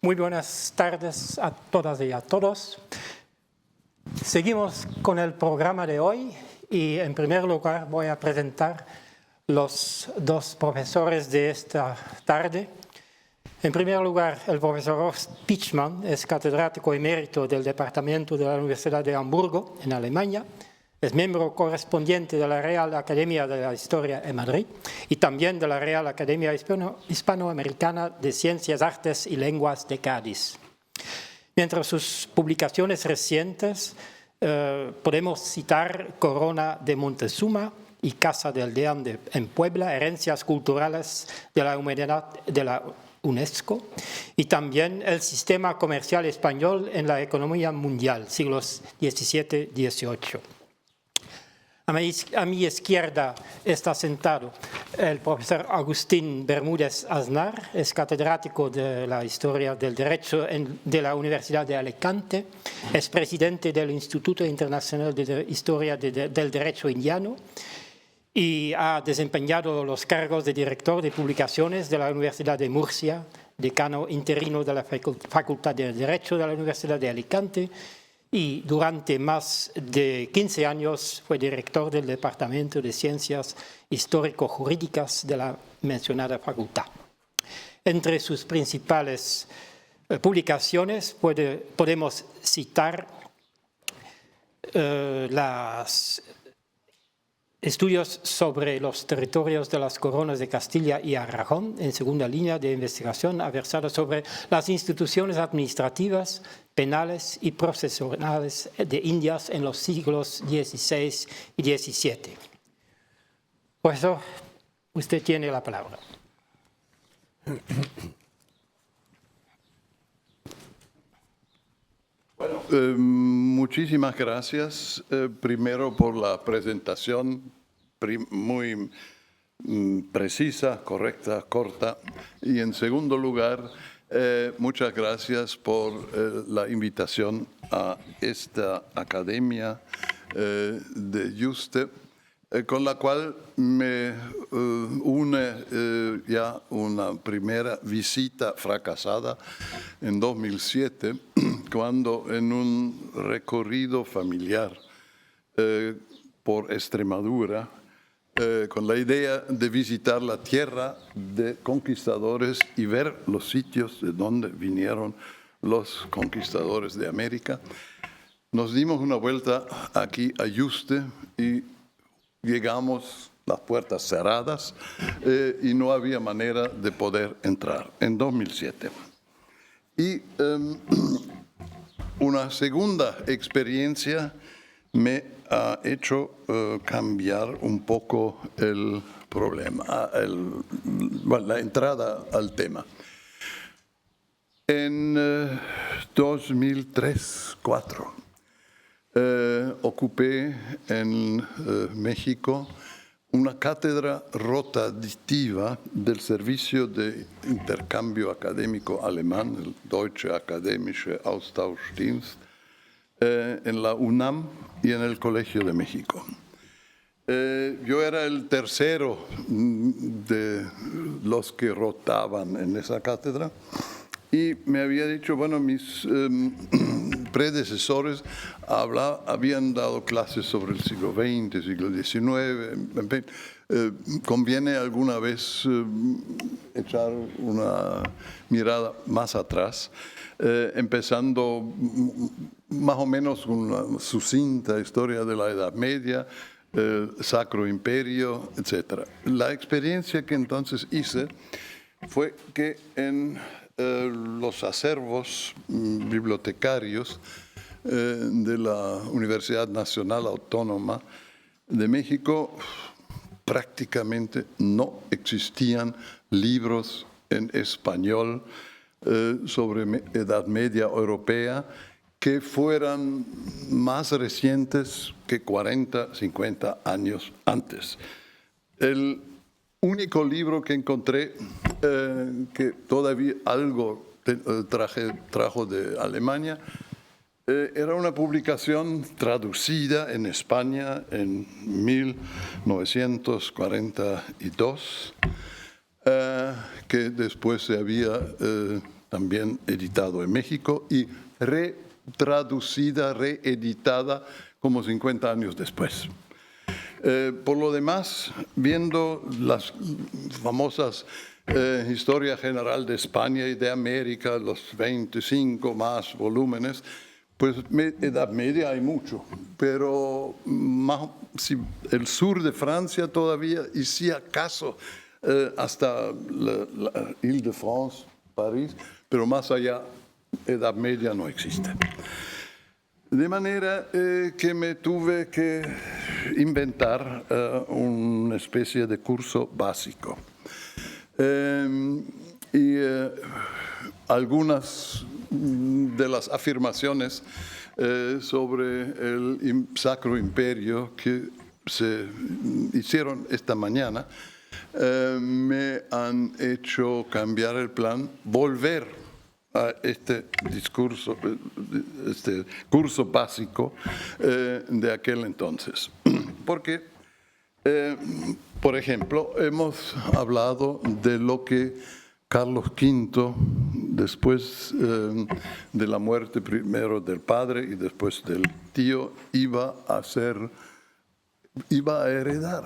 Muy buenas tardes a todas y a todos. Seguimos con el programa de hoy y en primer lugar voy a presentar los dos profesores de esta tarde. En primer lugar, el profesor Horst Pichmann es catedrático emérito del Departamento de la Universidad de Hamburgo, en Alemania. Es miembro correspondiente de la Real Academia de la Historia en Madrid y también de la Real Academia Hispanoamericana de Ciencias, Artes y Lenguas de Cádiz. Entre sus publicaciones recientes podemos citar Corona de Montezuma y Casa del Deán en Puebla, Herencias Culturales de la Humanidad de la UNESCO, y también El Sistema Comercial Español en la Economía Mundial, siglos XVII-XVIII. A mi izquierda está sentado el profesor Agustín Bermúdez Aznar, es catedrático de la Historia del Derecho de la Universidad de Alicante, es presidente del Instituto Internacional de Historia del Derecho Indiano y ha desempeñado los cargos de director de publicaciones de la Universidad de Murcia, decano interino de la Facultad de Derecho de la Universidad de Alicante, y durante más de 15 años fue director del Departamento de Ciencias Histórico-Jurídicas de la mencionada facultad. Entre sus principales publicaciones podemos citar los estudios sobre los territorios de las coronas de Castilla y Aragón, en segunda línea de investigación, ha versado sobre las instituciones administrativas, penales y procesionales de Indias en los siglos XVI y XVII. Profesor, usted tiene la palabra. Bueno, muchísimas gracias, primero por la presentación muy precisa, correcta, corta, y en segundo lugar, muchas gracias por la invitación a esta academia de Juste, con la cual me une ya una primera visita fracasada en 2007, cuando en un recorrido familiar por Extremadura, con la idea de visitar la tierra de conquistadores y ver los sitios de donde vinieron los conquistadores de América, nos dimos una vuelta aquí a Juste y llegamos, las puertas cerradas, y no había manera de poder entrar en 2007. Y una segunda experiencia me ha hecho cambiar un poco el problema, la entrada al tema. En 2003-2004 ocupé en México una cátedra rotativa del Servicio de Intercambio Académico Alemán, el Deutsche Akademische Austauschdienst, en la UNAM y en el Colegio de México. Yo era el tercero de los que rotaban en esa cátedra y me había dicho, bueno, mis predecesores habían dado clases sobre el siglo XX, siglo XIX, conviene alguna vez echar una mirada más atrás, empezando más o menos con una sucinta historia de la Edad Media, Sacro Imperio, etc. La experiencia que entonces hice fue que en los acervos bibliotecarios de la Universidad Nacional Autónoma de México prácticamente no existían libros en español sobre Edad Media europea que fueran más recientes que 40, 50 años antes. El único libro que encontré que todavía algo trajo de Alemania era una publicación traducida en España en 1942, que después se había también editado en México y retraducida, reeditada como 50 años después. Por lo demás, viendo las famosas Historia General de España y de América, los 25 más volúmenes, pues Edad Media hay mucho, pero si el sur de Francia todavía, y si acaso hasta la Île-de-France, París, pero más allá, Edad Media no existe. De manera que me tuve que inventar una especie de curso básico. Algunas de las afirmaciones sobre el Sacro Imperio que se hicieron esta mañana me han hecho cambiar el plan, volver a este discurso, este curso básico de aquel entonces. Porque, por ejemplo, hemos hablado de lo que Carlos V, después de la muerte primero del padre y después del tío, iba a heredar.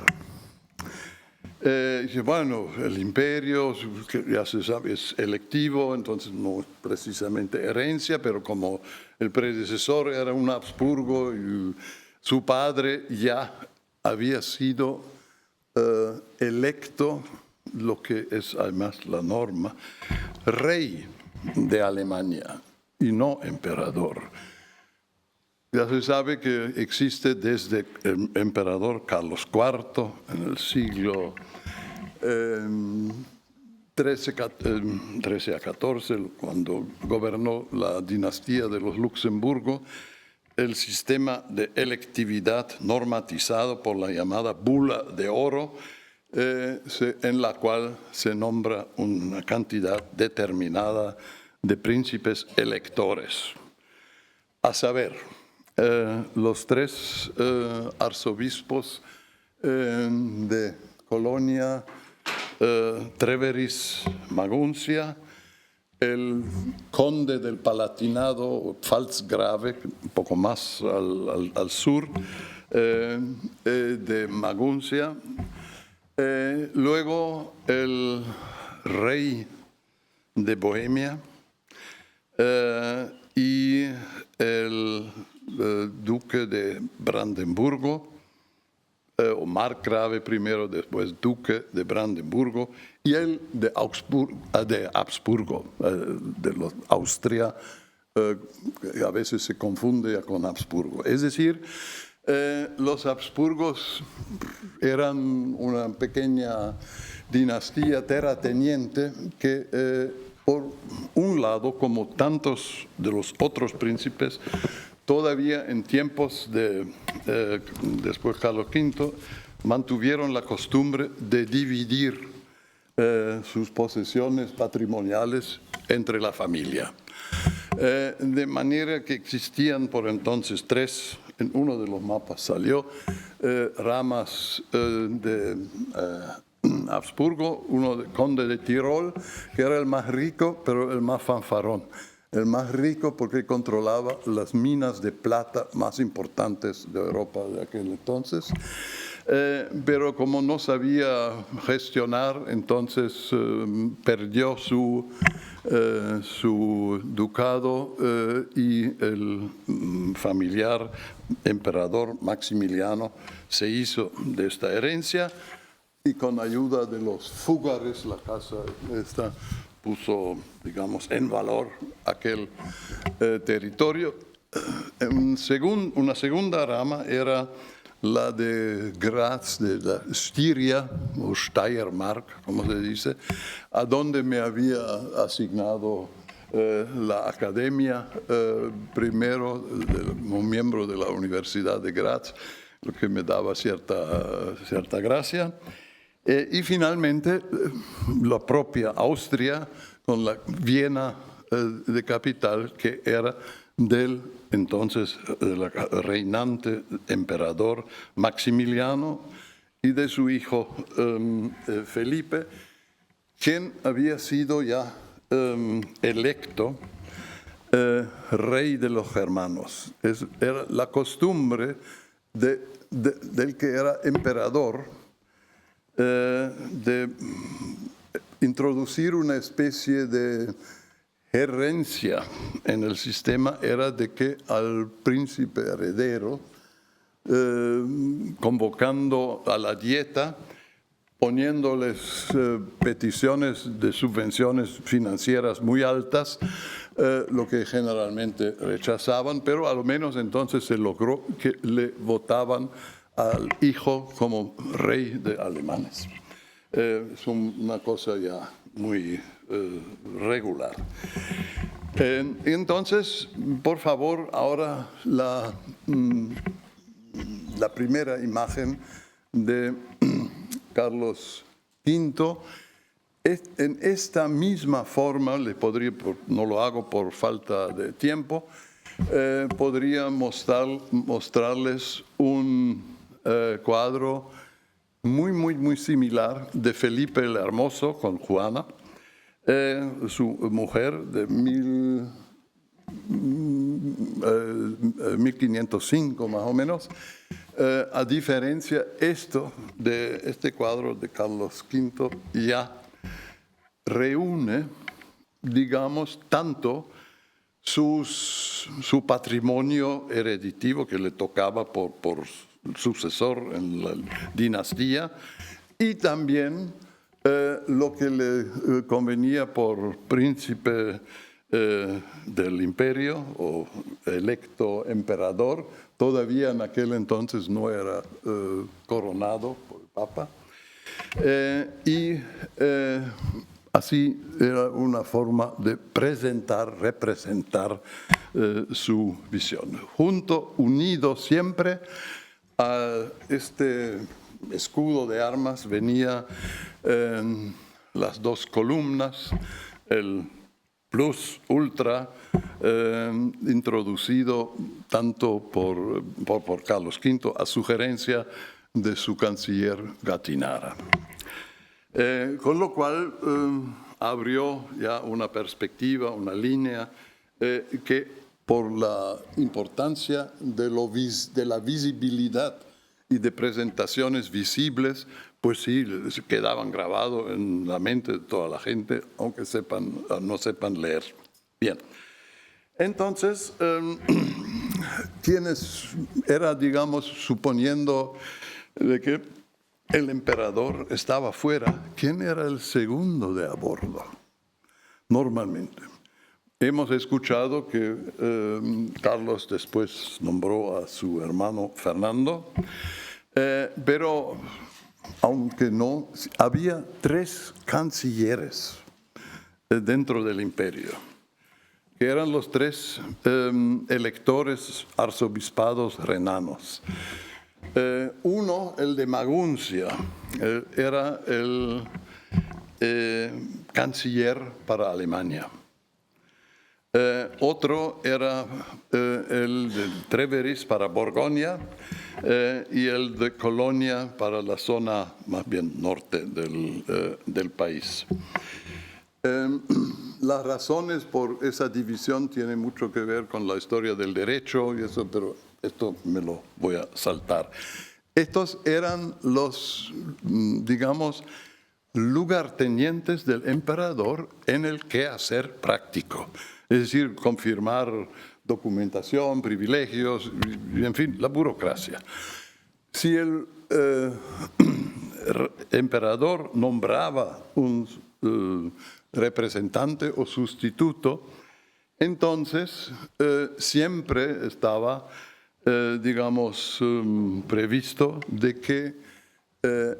Bueno, el imperio, que ya se sabe, es electivo, entonces no es precisamente herencia, pero como el predecesor era un Habsburgo y su padre ya había sido electo, lo que es además la norma, rey de Alemania y no emperador. Ya se sabe que existe desde el emperador Carlos IV en el siglo XIII a XIV, cuando gobernó la dinastía de los Luxemburgo, el sistema de electividad normatizado por la llamada Bula de Oro, en la cual se nombra una cantidad determinada de príncipes electores. A saber, los tres arzobispos de Colonia, Treveris, Maguncia, el conde del Palatinado, Pfalzgrave, un poco más al sur de Maguncia, luego el rey de Bohemia y el duque de Brandenburgo, o margrave primero, después duque de Brandenburgo, y el de Habsburgo, de los Austria, a veces se confunde con Habsburgo. Es decir, los Habsburgos eran una pequeña dinastía terrateniente que, por un lado, como tantos de los otros príncipes, todavía en tiempos de después Carlos V, mantuvieron la costumbre de dividir sus posesiones patrimoniales entre la familia. De manera que existían por entonces tres, en uno de los mapas salió, ramas de Habsburgo, uno de conde de Tirol, que era el más rico, pero el más fanfarrón. El más rico porque controlaba las minas de plata más importantes de Europa de aquel entonces, pero como no sabía gestionar, entonces perdió su ducado y el familiar emperador Maximiliano se hizo de esta herencia y con ayuda de los fúgares, la casa esta puso, digamos, en valor aquel territorio. Una segunda rama era la de Graz, de la Styria, o Steiermark, como se dice, a donde me había asignado la academia, primero como miembro de la Universidad de Graz, lo que me daba cierta gracia. Y finalmente la propia Austria con la Viena de capital, que era del entonces reinante emperador Maximiliano y de su hijo Felipe, quien había sido ya electo rey de los germanos. Era la costumbre del que era emperador de introducir una especie de gerencia en el sistema, era de que al príncipe heredero, convocando a la dieta, poniéndoles peticiones de subvenciones financieras muy altas, lo que generalmente rechazaban, pero al menos entonces se logró que le votaban al hijo como rey de alemanes. Es una cosa ya muy regular. Entonces, por favor, ahora la primera imagen de Carlos V. En esta misma forma, no lo hago por falta de tiempo, podría mostrarles un cuadro muy similar de Felipe el Hermoso con Juana, su mujer de 1505 más o menos. A diferencia de este cuadro de Carlos V ya reúne, digamos, tanto su patrimonio hereditivo que le tocaba por sucesor en la dinastía, y también lo que le convenía por príncipe del imperio o electo emperador. Todavía en aquel entonces no era coronado por el Papa. Así era una forma de representar su visión. Unido siempre a este escudo de armas venía las dos columnas, el plus ultra, introducido tanto por Carlos V a sugerencia de su canciller Gattinara. Con lo cual abrió ya una perspectiva, una línea que por la importancia de la visibilidad y de presentaciones visibles, pues sí, quedaban grabados en la mente de toda la gente, aunque no sepan leer. Bien. Entonces, era, digamos, suponiendo de que el emperador estaba fuera, ¿quién era el segundo de a bordo? Normalmente. Hemos escuchado que Carlos después nombró a su hermano Fernando, pero aunque no, había 3 cancilleres dentro del imperio, que eran los 3 electores arzobispados renanos. Uno, el de Maguncia, era el canciller para Alemania. Otro era el de Treveris para Borgoña y el de Colonia para la zona más bien norte del país. Las razones por esa división tienen mucho que ver con la historia del derecho y eso, pero esto me lo voy a saltar. Estos eran los, digamos, lugartenientes del emperador en el quehacer práctico. Es decir, confirmar documentación, privilegios, en fin, la burocracia. Si el emperador nombraba un representante o sustituto, entonces siempre estaba, digamos, previsto de que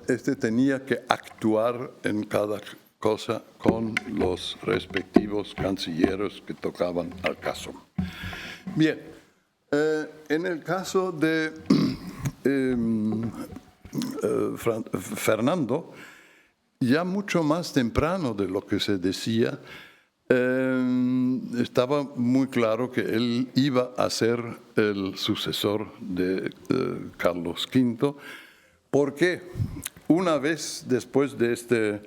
este tenía que actuar en cada cosa con los respectivos cancilleros que tocaban al caso. Bien, en el caso de Fernando, ya mucho más temprano de lo que se decía, estaba muy claro que él iba a ser el sucesor de Carlos V, porque una vez después de este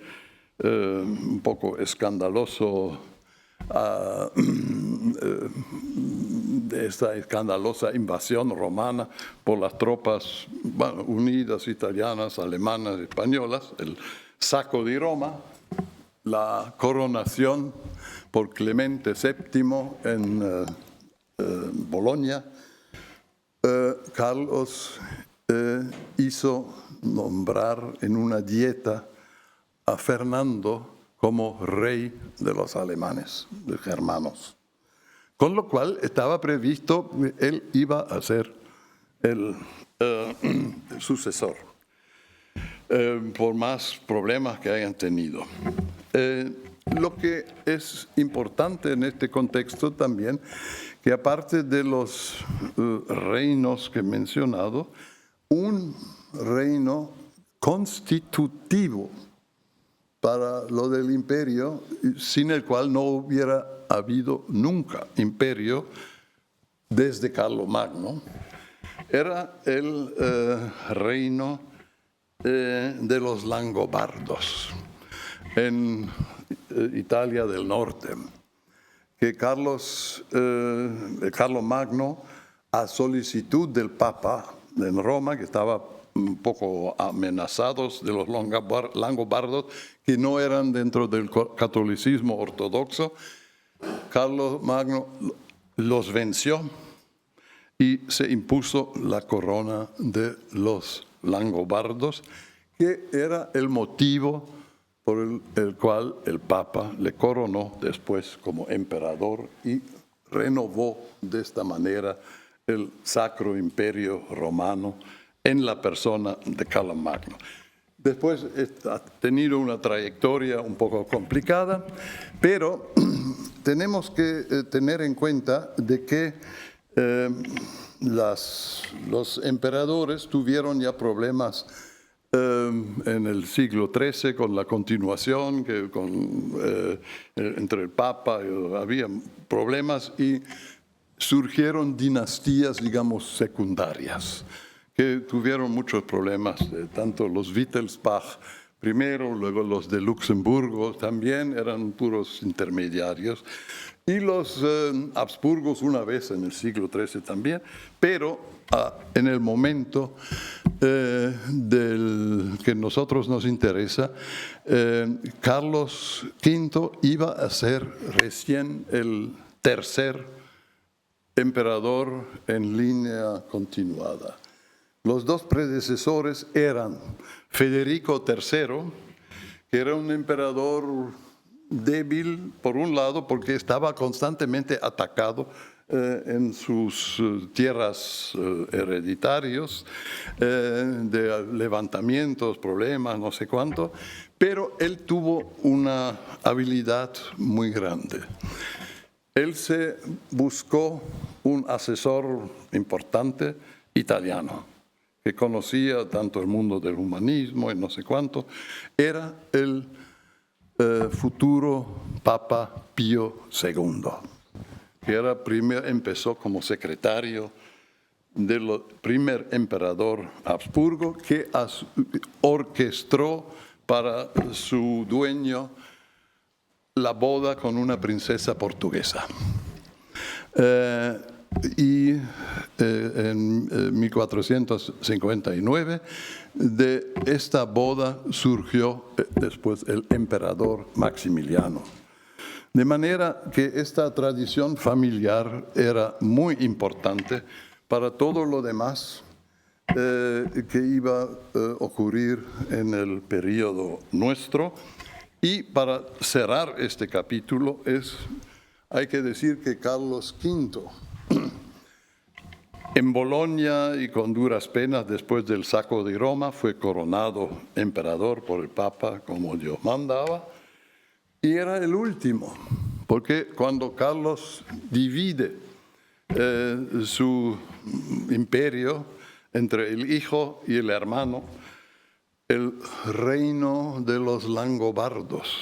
un poco escandaloso de esta escandalosa invasión romana por las tropas unidas, italianas, alemanas, españolas, el saco de Roma, la coronación por Clemente VII en Bolonia. Carlos hizo nombrar en una dieta a Fernando como rey de los alemanes, de germanos. Con lo cual estaba previsto que él iba a ser el sucesor, por más problemas que hayan tenido. Lo que es importante en este contexto también, que aparte de los reinos que he mencionado, un reino constitutivo para lo del imperio, sin el cual no hubiera habido nunca imperio desde Carlomagno, era el reino de los langobardos en Italia del Norte, que Carlomagno, a solicitud del Papa en Roma, que estaba un poco amenazados de los langobardos, que no eran dentro del catolicismo ortodoxo, Carlomagno los venció y se impuso la corona de los langobardos, que era el motivo por el cual el Papa le coronó después como emperador y renovó de esta manera el Sacro Imperio Romano en la persona de Carlomagno. Después ha tenido una trayectoria un poco complicada, pero tenemos que tener en cuenta de que los emperadores tuvieron ya problemas en el siglo XIII con la continuación, entre el Papa había problemas y surgieron dinastías, digamos, secundarias, que tuvieron muchos problemas, tanto los Wittelsbach primero, luego los de Luxemburgo también eran puros intermediarios, y los Habsburgos una vez en el siglo XIII también, pero en el momento del que nosotros nos interesa, Carlos V iba a ser recién el tercer emperador en línea continuada. Los dos predecesores eran Federico III, que era un emperador débil, por un lado, porque estaba constantemente atacado en sus tierras hereditarios, de levantamientos, problemas, no sé cuánto, pero él tuvo una habilidad muy grande. Él se buscó un asesor importante italiano, que conocía tanto el mundo del humanismo y no sé cuánto. Era el futuro Papa Pío II, que empezó como secretario del primer emperador Habsburgo, que orquestó para su dueño la boda con una princesa portuguesa. Y en 1459 de esta boda surgió después el emperador Maximiliano. De manera que esta tradición familiar era muy importante para todo lo demás que iba a ocurrir en el periodo nuestro. Y para cerrar este capítulo hay que decir que Carlos V, en Bolonia y con duras penas después del saco de Roma, fue coronado emperador por el Papa como Dios mandaba, y era el último, porque cuando Carlos divide su imperio entre el hijo y el hermano, el reino de los langobardos,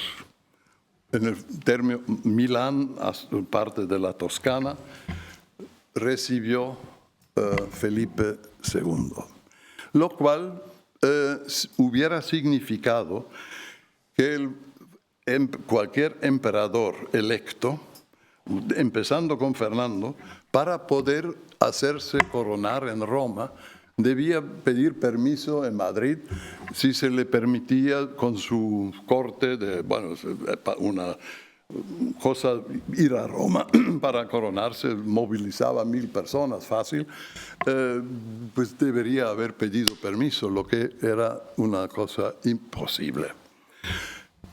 en el término Milán, parte de la Toscana, recibió Felipe II, lo cual hubiera significado que cualquier emperador electo empezando con Fernando, para poder hacerse coronar en Roma, debía pedir permiso en Madrid si se le permitía con su corte, una cosa, ir a Roma para coronarse, movilizaba 1.000 personas fácil, pues debería haber pedido permiso, lo que era una cosa imposible.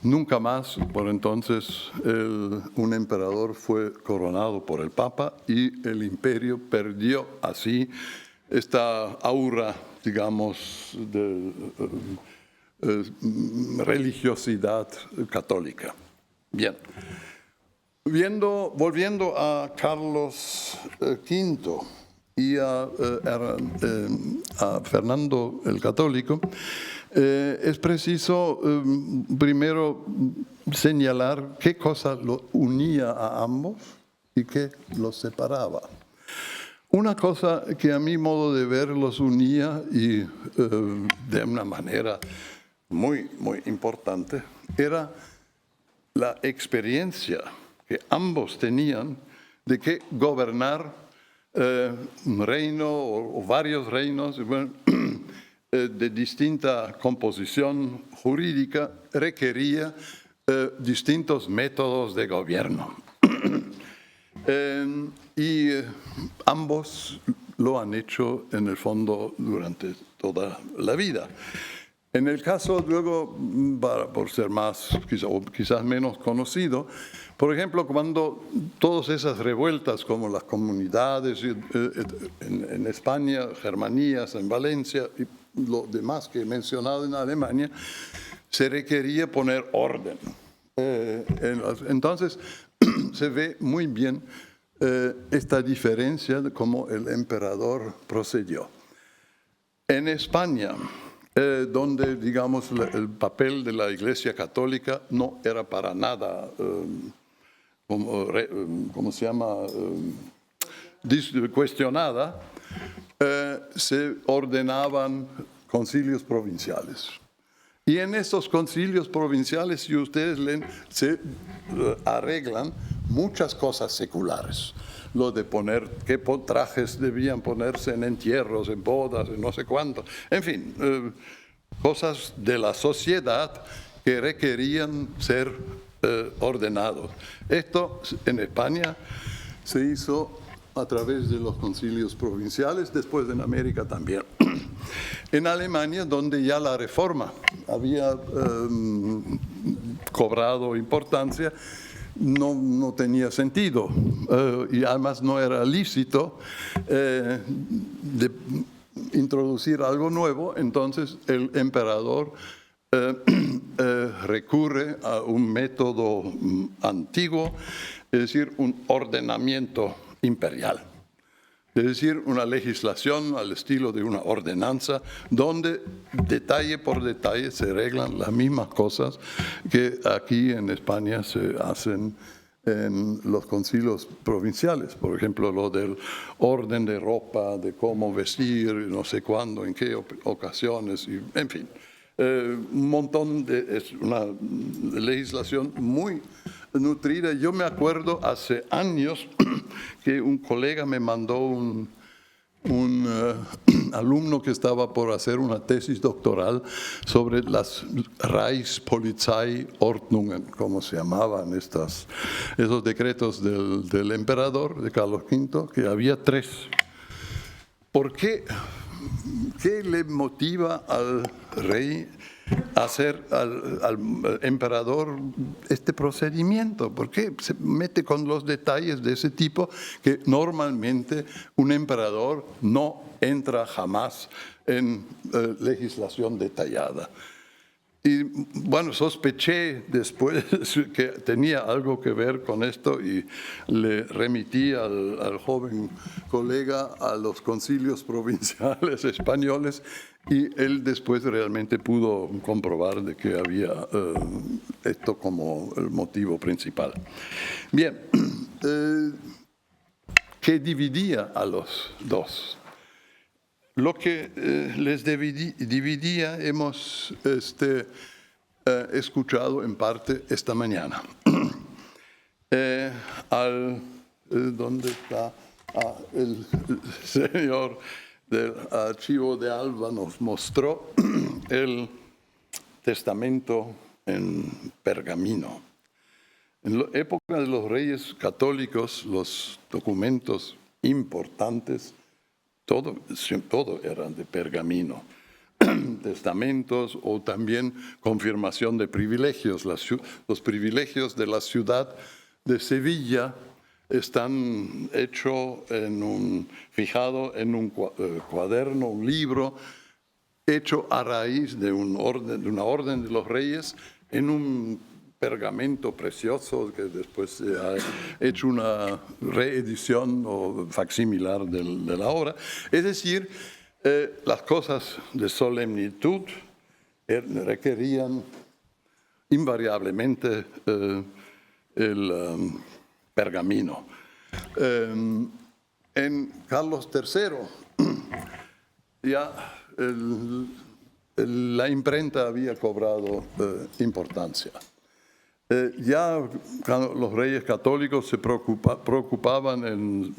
Nunca más, por entonces, un emperador fue coronado por el Papa y el imperio perdió así esta aura, digamos, de religiosidad católica. Bien. Volviendo a Carlos V y a Fernando el Católico, es preciso primero señalar qué cosa lo unía a ambos y qué los separaba. Una cosa que a mi modo de ver los unía y de una manera muy, muy importante era la experiencia que ambos tenían de que gobernar un reino o varios reinos de distinta composición jurídica requería distintos métodos de gobierno. Y ambos lo han hecho en el fondo durante toda la vida. En el caso, luego, por ser más, quizás menos conocido, por ejemplo, cuando todas esas revueltas, como las comunidades en España, Germanías, en Valencia y lo demás que he mencionado en Alemania, se requería poner orden. Entonces, se ve muy bien esta diferencia de cómo el emperador procedió. En España, donde, digamos, el papel de la Iglesia Católica no era para nada, ¿cómo se llama?, cuestionada, se ordenaban concilios provinciales. Y en estos concilios provinciales, si ustedes leen, se arreglan muchas cosas seculares. Lo de poner qué trajes debían ponerse en entierros, en bodas, en no sé cuánto. En fin, cosas de la sociedad que requerían ser ordenados. Esto en España se hizo a través de los concilios provinciales, después en América también. En Alemania, donde ya la reforma había cobrado importancia, no tenía sentido y además no era lícito de introducir algo nuevo, entonces el emperador recurre a un método antiguo, es decir, un ordenamiento imperial. Es decir, una legislación al estilo de una ordenanza donde detalle por detalle se arreglan las mismas cosas que aquí en España se hacen en los concilios provinciales. Por ejemplo, lo del orden de ropa, de cómo vestir, no sé cuándo, en qué ocasiones, y, en fin. Un montón es una legislación muy nutrida. Yo me acuerdo hace años que un colega me mandó un alumno que estaba por hacer una tesis doctoral sobre las Reichspolizeiordnungen, como se llamaban esos decretos del emperador, de Carlos V, que había 3. ¿Por qué? ¿Qué le motiva al rey a hacer al emperador este procedimiento? ¿Por qué se mete con los detalles de ese tipo que normalmente un emperador no entra jamás en legislación detallada? Y bueno, sospeché después que tenía algo que ver con esto y le remití al joven colega a los concilios provinciales españoles y él después realmente pudo comprobar de que había esto como el motivo principal. Bien, ¿qué dividía a los dos? Lo que les dividía hemos escuchado en parte esta mañana. ¿Dónde está? El señor del archivo de Alba nos mostró el testamento en pergamino. En la época de los reyes católicos, los documentos importantes, todo eran de pergamino. Testamentos o también confirmación de privilegios. Los privilegios de la ciudad de Sevilla están fijado en un cuaderno, un libro, hecho a raíz de una orden de los reyes en un pergamento precioso que después se ha hecho una reedición o facsimilar de la obra. Es decir, las cosas de solemnitud requerían invariablemente el pergamino. En Carlos III ya la imprenta había cobrado importancia. Ya los reyes católicos se preocupaban en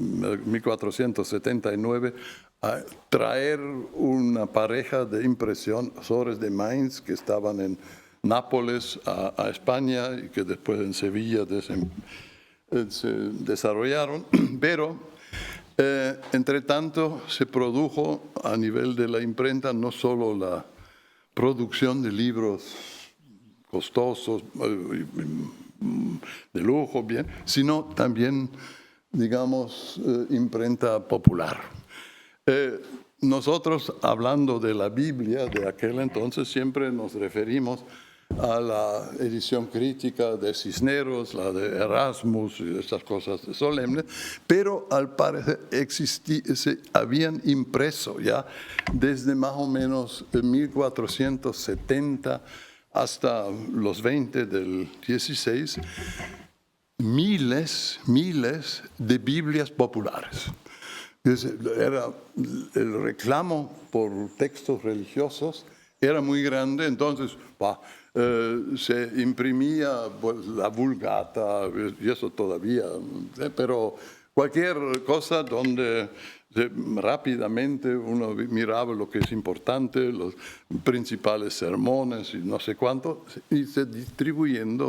1479 a traer una pareja de impresores de Mainz que estaban en Nápoles a España y que después en Sevilla se desarrollaron, pero entre tanto se produjo a nivel de la imprenta no solo la producción de libros costosos, de lujo, bien, sino también, digamos, imprenta popular. Nosotros, hablando de la Biblia de aquel entonces, siempre nos referimos a la edición crítica de Cisneros, la de Erasmus y estas cosas solemnes, pero al parecer se habían impreso ya desde más o menos 1470 hasta los 20 del 16, miles de Biblias populares. Era el reclamo por textos religiosos era muy grande, entonces se imprimía pues, la Vulgata, y eso todavía, pero cualquier cosa donde rápidamente uno miraba lo que es importante, los principales sermones y no sé cuánto, y se distribuyen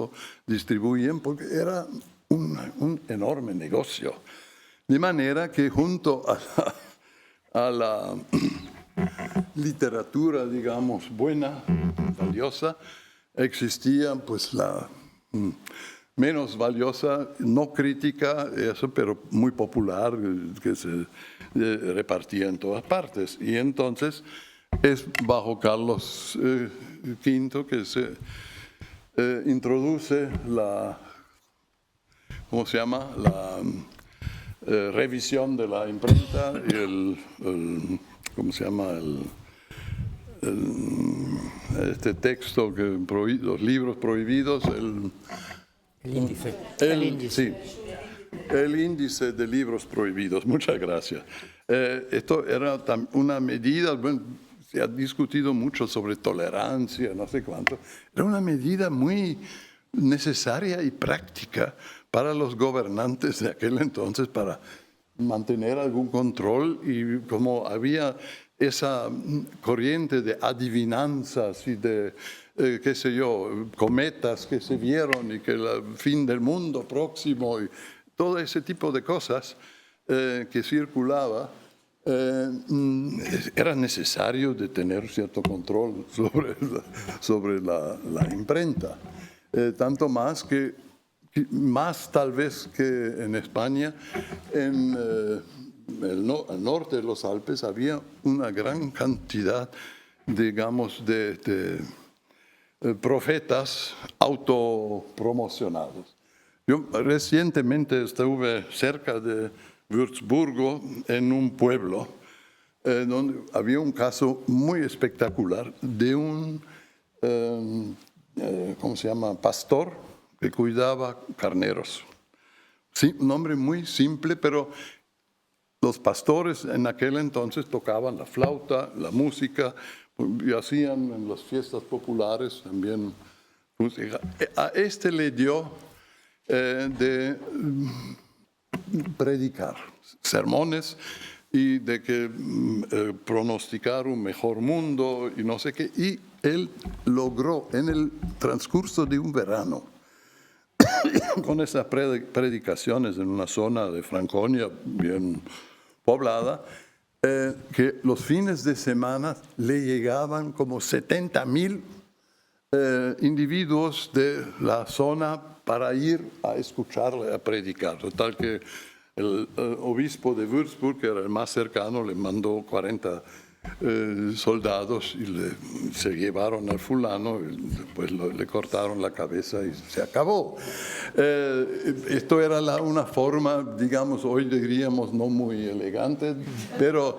porque era un enorme negocio. De manera que junto a la literatura, digamos, buena, valiosa, existía pues la menos valiosa, no crítica, eso, pero muy popular, que se repartía en todas partes. Y entonces es bajo Carlos V que se introduce la, ¿cómo se llama?, la revisión de la imprenta y ¿cómo se llama?, este texto, los libros prohibidos, el índice. Sí, el índice de libros prohibidos. Muchas gracias. Esto era una medida, bueno, se ha discutido mucho sobre tolerancia, no sé cuánto. Era una medida muy necesaria y práctica para los gobernantes de aquel entonces para mantener algún control, y como había esa corriente de adivinanzas y de, qué sé yo, cometas que se vieron y que el fin del mundo próximo y todo ese tipo de cosas que circulaba, era necesario de tener cierto control sobre la imprenta. Tanto más que, más tal vez que en España, en al norte de los Alpes había una gran cantidad, digamos, de profetas autopromocionados. Yo recientemente estuve cerca de Würzburgo, en un pueblo, donde había un caso muy espectacular de un, ¿cómo se llama?, pastor que cuidaba carneros. Sí, un hombre muy simple, pero los pastores en aquel entonces tocaban la flauta, la música, y hacían en las fiestas populares también música. A este le dio de predicar sermones y de que pronosticar un mejor mundo y no sé qué. Y él logró en el transcurso de un verano, con esas predicaciones en una zona de Franconia bien poblada, que los fines de semana le llegaban como 70,000 individuos de la zona para ir a escucharle a predicar. Total que el obispo de Würzburg, que era el más cercano, le mandó 40 soldados y se llevaron al fulano, y después le cortaron la cabeza y se acabó. Esto era una forma, digamos, hoy diríamos no muy elegante, pero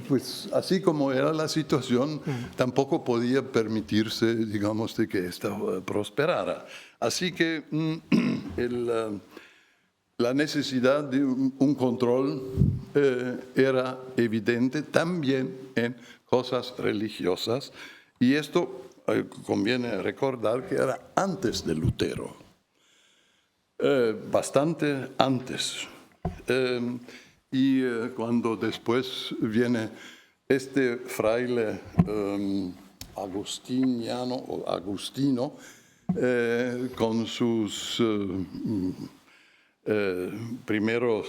pues así como era la situación, tampoco podía permitirse, digamos, de que esto prosperara. Así que la necesidad de un control era evidente también en cosas religiosas, y esto conviene recordar que era antes de Lutero, bastante antes. Y cuando después viene este fraile agustiniano o agustino con sus primero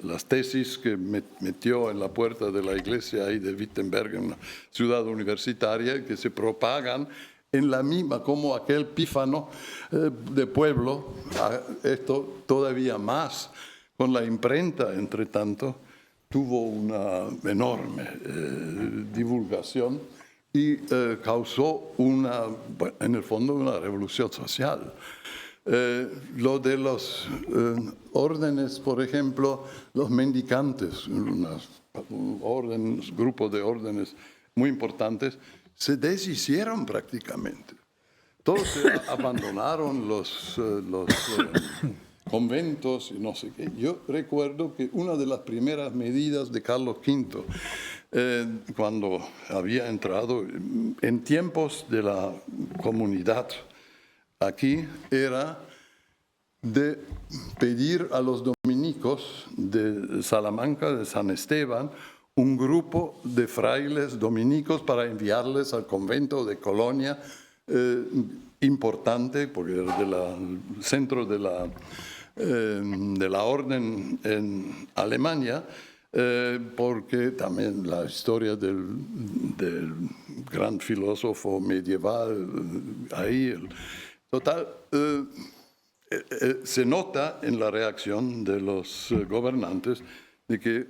las tesis que metió en la puerta de la iglesia ahí de Wittenberg, en una ciudad universitaria, que se propagan en la misma, como aquel pífano de pueblo, esto todavía más, con la imprenta, entre tanto, tuvo una enorme divulgación y causó en el fondo una revolución social. Lo de los órdenes, por ejemplo, los mendicantes, un grupo de órdenes muy importantes, se deshicieron prácticamente. Todos se abandonaron los conventos y no sé qué. Yo recuerdo que una de las primeras medidas de Carlos V, cuando había entrado en tiempos de la comunidad aquí, era de pedir a los dominicos de Salamanca, de San Esteban, un grupo de frailes dominicos para enviarles al convento de Colonia, importante, porque era del centro de la orden en Alemania, porque también la historia del gran filósofo medieval ahí, total, se nota en la reacción de los gobernantes de que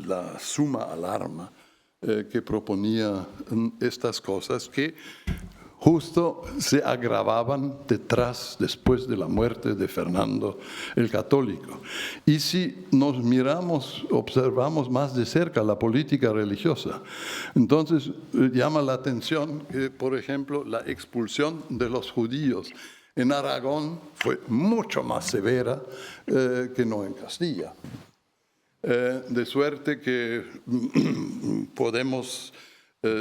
la suma alarma que proponía estas cosas, que justo se agravaban después de la muerte de Fernando el Católico. Y si nos miramos, observamos más de cerca la política religiosa, entonces llama la atención que, por ejemplo, la expulsión de los judíos en Aragón fue mucho más severa que no en Castilla. De suerte que podemos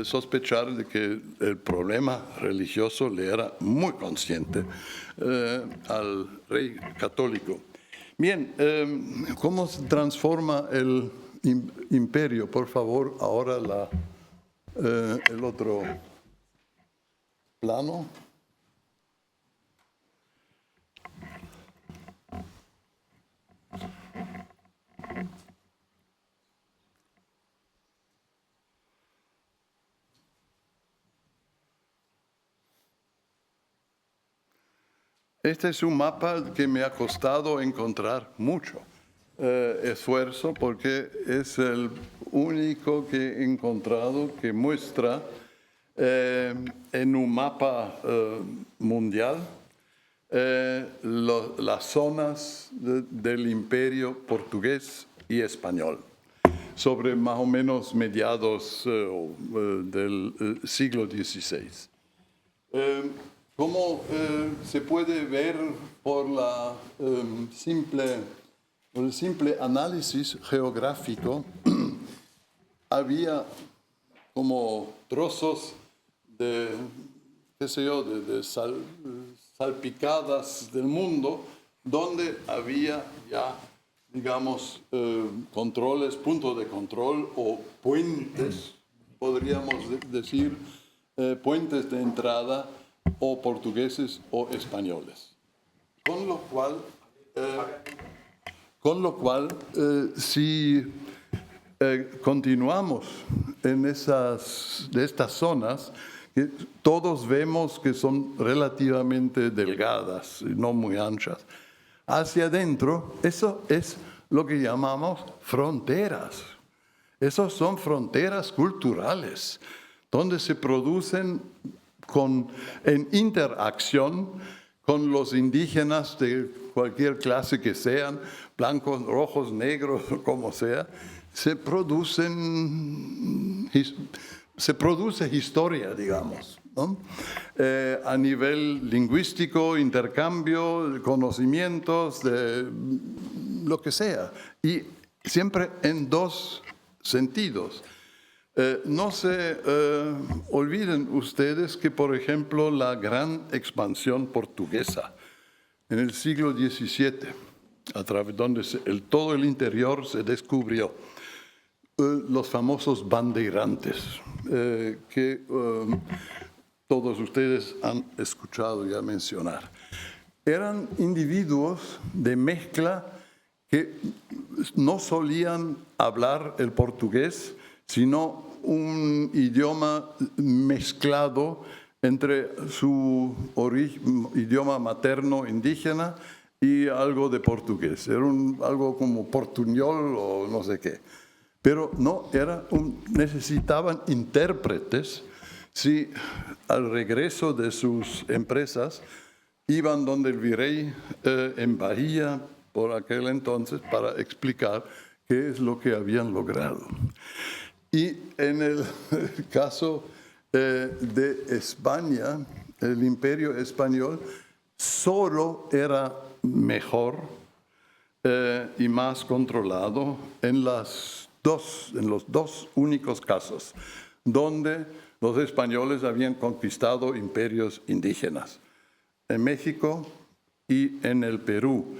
sospechar de que el problema religioso le era muy consciente al rey católico. Bien, ¿cómo se transforma el imperio? Por favor, ahora el otro plano. Este es un mapa que me ha costado encontrar mucho esfuerzo, porque es el único que he encontrado que muestra en un mapa mundial las zonas del imperio portugués y español, sobre más o menos mediados del siglo XVI. Como se puede ver por el simple análisis geográfico, había como trozos de salpicadas del mundo, donde había ya, digamos, controles, puntos de control o puentes, podríamos decir, puentes de entrada o portugueses o españoles. Con lo cual, si continuamos en de estas zonas, que todos vemos que son relativamente delgadas y no muy anchas, hacia adentro, eso es lo que llamamos fronteras. Esas son fronteras culturales, donde se producen en interacción con los indígenas de cualquier clase que sean, blancos, rojos, negros, como sea, se produce historia, digamos, ¿no? A nivel lingüístico, intercambio de conocimientos, de lo que sea, y siempre en dos sentidos. No se olviden ustedes que, por ejemplo, la gran expansión portuguesa en el siglo XVII, a través donde todo el interior se descubrió, los famosos bandeirantes, que todos ustedes han escuchado ya mencionar. Eran individuos de mezcla que no solían hablar el portugués, sino un idioma mezclado entre su idioma materno indígena y algo de portugués. Era algo como portuñol o no sé qué. Pero no, necesitaban intérpretes si al regreso de sus empresas iban donde el virrey en Bahía por aquel entonces para explicar qué es lo que habían logrado. Y en el caso de España, el Imperio Español solo era mejor y más controlado en los dos únicos casos donde los españoles habían conquistado imperios indígenas, en México y en el Perú,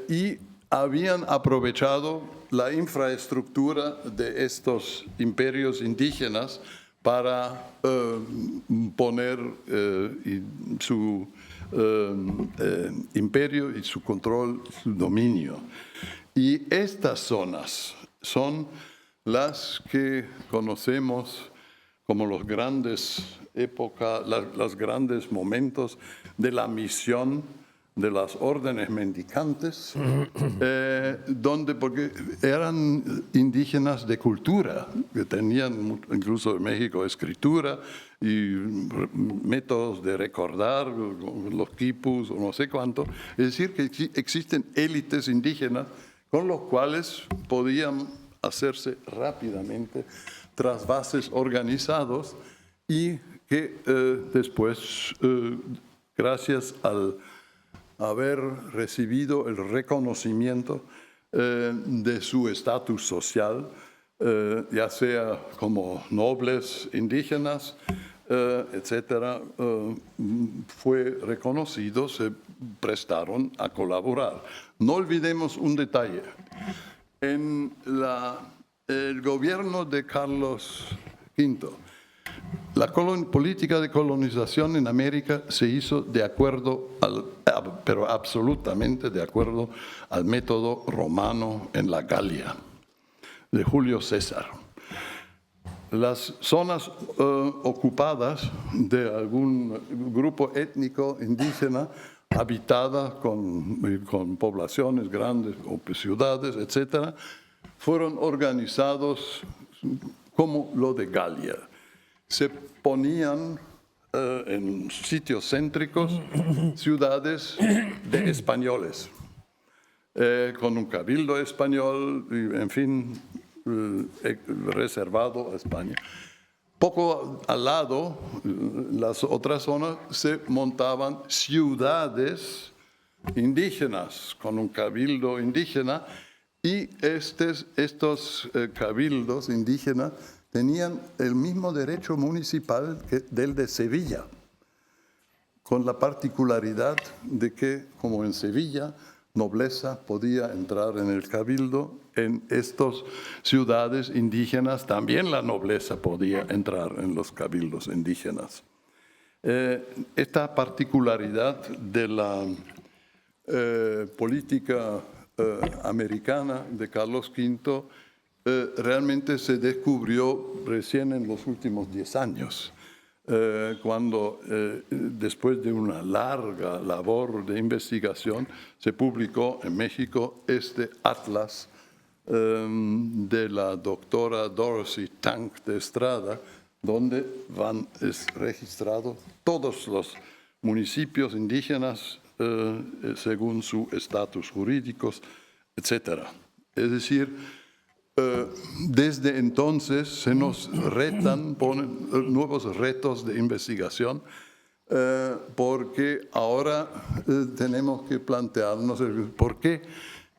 y habían aprovechado la infraestructura de estos imperios indígenas para poner su imperio y su control, su dominio. Y estas zonas son las que conocemos como los grandes los grandes momentos de la misión de las órdenes mendicantes, porque eran indígenas de cultura, que tenían incluso en México escritura y métodos de recordar, los quipus o no sé cuánto. Es decir, que existen élites indígenas con los cuales podían hacerse rápidamente trasvases organizados y que después, gracias al haber recibido el reconocimiento de su estatus social, ya sea como nobles indígenas, etcétera, fue reconocido, se prestaron a colaborar. No olvidemos un detalle. En el gobierno de Carlos V, la política de colonización en América se hizo de acuerdo, pero absolutamente de acuerdo al método romano en la Galia, de Julio César. Las zonas ocupadas de algún grupo étnico indígena, habitada con poblaciones grandes o ciudades, etcétera, fueron organizados como lo de Galia. Se ponían en sitios céntricos ciudades de españoles, con un cabildo español, en fin, reservado a España. Poco al lado, las otras zonas, se montaban ciudades indígenas con un cabildo indígena, y estos cabildos indígenas tenían el mismo derecho municipal que del de Sevilla, con la particularidad de que, como en Sevilla, nobleza podía entrar en el cabildo. En estas ciudades indígenas también la nobleza podía entrar en los cabildos indígenas. Esta particularidad de la política americana de Carlos V realmente se descubrió recién en los últimos 10 años, cuando después de una larga labor de investigación se publicó en México este atlas de la doctora Dorothy Tank de Estrada, donde van registrados todos los municipios indígenas según su estatus jurídicos, etc. Es decir, desde entonces se nos ponen nuevos retos de investigación, porque ahora tenemos que plantearnos por qué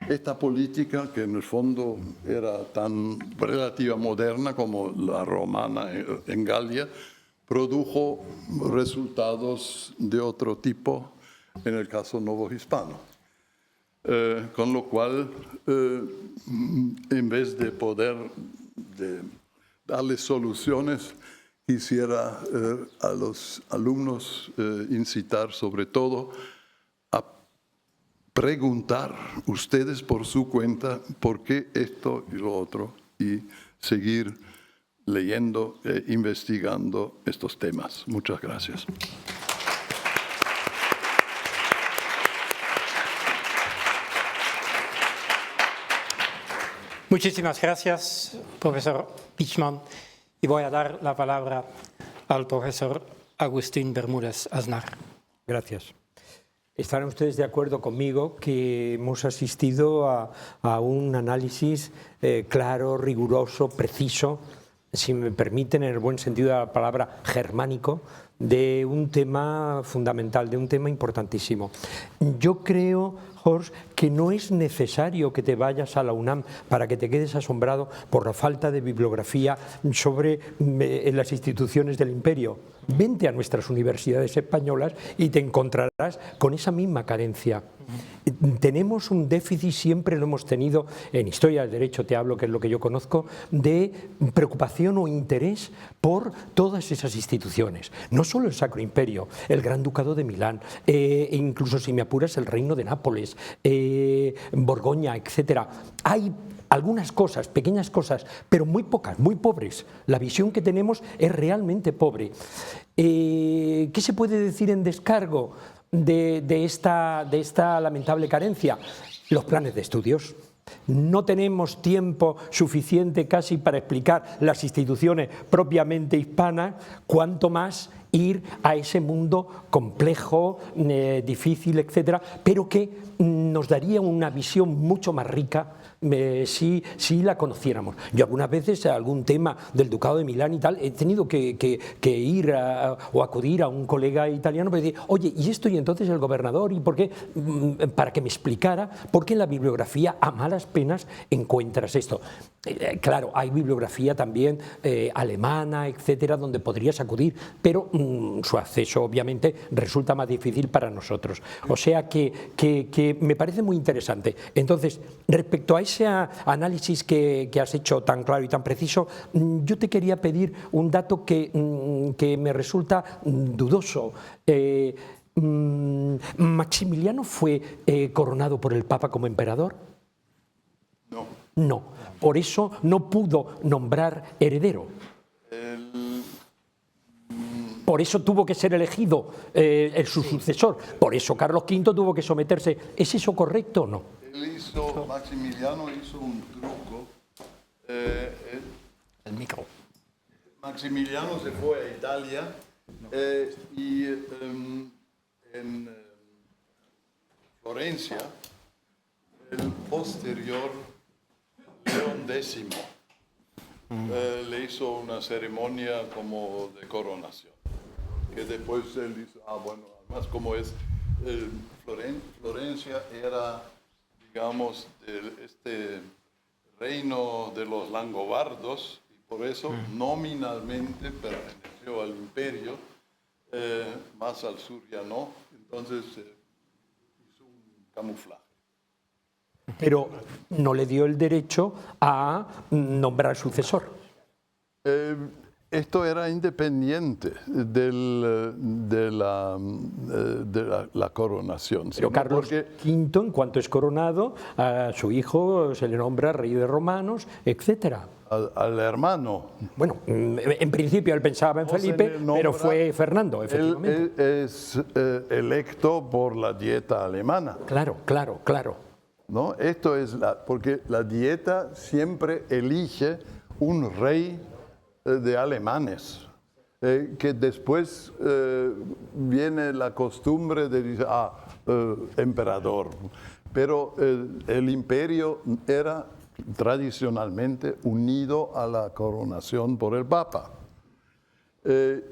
esta política, que en el fondo era tan relativa moderna como la romana en Galia, produjo resultados de otro tipo en el caso novohispano. Con lo cual, en vez de poder darles soluciones, quisiera a los alumnos incitar sobre todo a preguntar ustedes por su cuenta por qué esto y lo otro, y seguir leyendo e investigando estos temas. Muchas gracias. Muchísimas gracias, profesor Pichman. Y voy a dar la palabra al profesor Agustín Bermúdez Aznar. Gracias. Estarán ustedes de acuerdo conmigo que hemos asistido a un análisis claro, riguroso, preciso, si me permiten, en el buen sentido de la palabra, germánico, de un tema fundamental, de un tema importantísimo. Yo creo, Horst, que no es necesario que te vayas a la UNAM para que te quedes asombrado por la falta de bibliografía sobre las instituciones del imperio. Vente a nuestras universidades españolas y te encontrarás con esa misma carencia. Tenemos un déficit, siempre lo hemos tenido, en historia del derecho te hablo, que es lo que yo conozco, de preocupación o interés por todas esas instituciones. No solo el Sacro Imperio, el Gran Ducado de Milán, incluso si me apuras el Reino de Nápoles, Borgoña, etc. Hay algunas cosas, pequeñas cosas, pero muy pocas, muy pobres. La visión que tenemos es realmente pobre. ¿Qué se puede decir en descargo de esta lamentable carencia? Los planes de estudios. No tenemos tiempo suficiente casi para explicar las instituciones propiamente hispanas, cuanto más ir a ese mundo complejo, difícil, etcétera, pero que nos daría una visión mucho más rica si la conociéramos. Yo algunas veces a algún tema del Ducado de Milán y tal he tenido que ir o acudir a un colega italiano para decir, oye, ¿y esto? Y entonces el gobernador, ¿y por qué? Para que me explicara por qué en la bibliografía a malas penas encuentras esto. Claro, hay bibliografía también alemana, etcétera, donde podrías acudir, pero su acceso obviamente resulta más difícil para nosotros. O sea que me parece muy interesante. Entonces, respecto a ese análisis que has hecho tan claro y tan preciso, yo te quería pedir un dato que me resulta dudoso. ¿Maximiliano fue coronado por el Papa como emperador? No. No. Por eso no pudo nombrar heredero. Por eso tuvo que ser elegido su sucesor. Por eso Carlos V tuvo que someterse. ¿Es eso correcto o no? Maximiliano hizo un truco. El micro. Maximiliano se fue a Italia y en Florencia, el posterior León X le hizo una ceremonia como de coronación, que después él dice, bueno, además como es Florencia era, digamos, este reino de los langobardos, y por eso nominalmente perteneció al imperio, más al sur ya no, entonces hizo un camuflaje. Pero no le dio el derecho a nombrar sucesor. Esto era independiente de la coronación. Pero sino Carlos V, en cuanto es coronado, a su hijo se le nombra rey de romanos, etcétera. Al hermano. Bueno, en principio él pensaba en No se Felipe, le nombra, pero fue Fernando, efectivamente. Él es electo por la dieta alemana. Claro. ¿No? Esto es porque la dieta siempre elige un rey de alemanes, que después viene la costumbre de decir, emperador. Pero el imperio era tradicionalmente unido a la coronación por el Papa.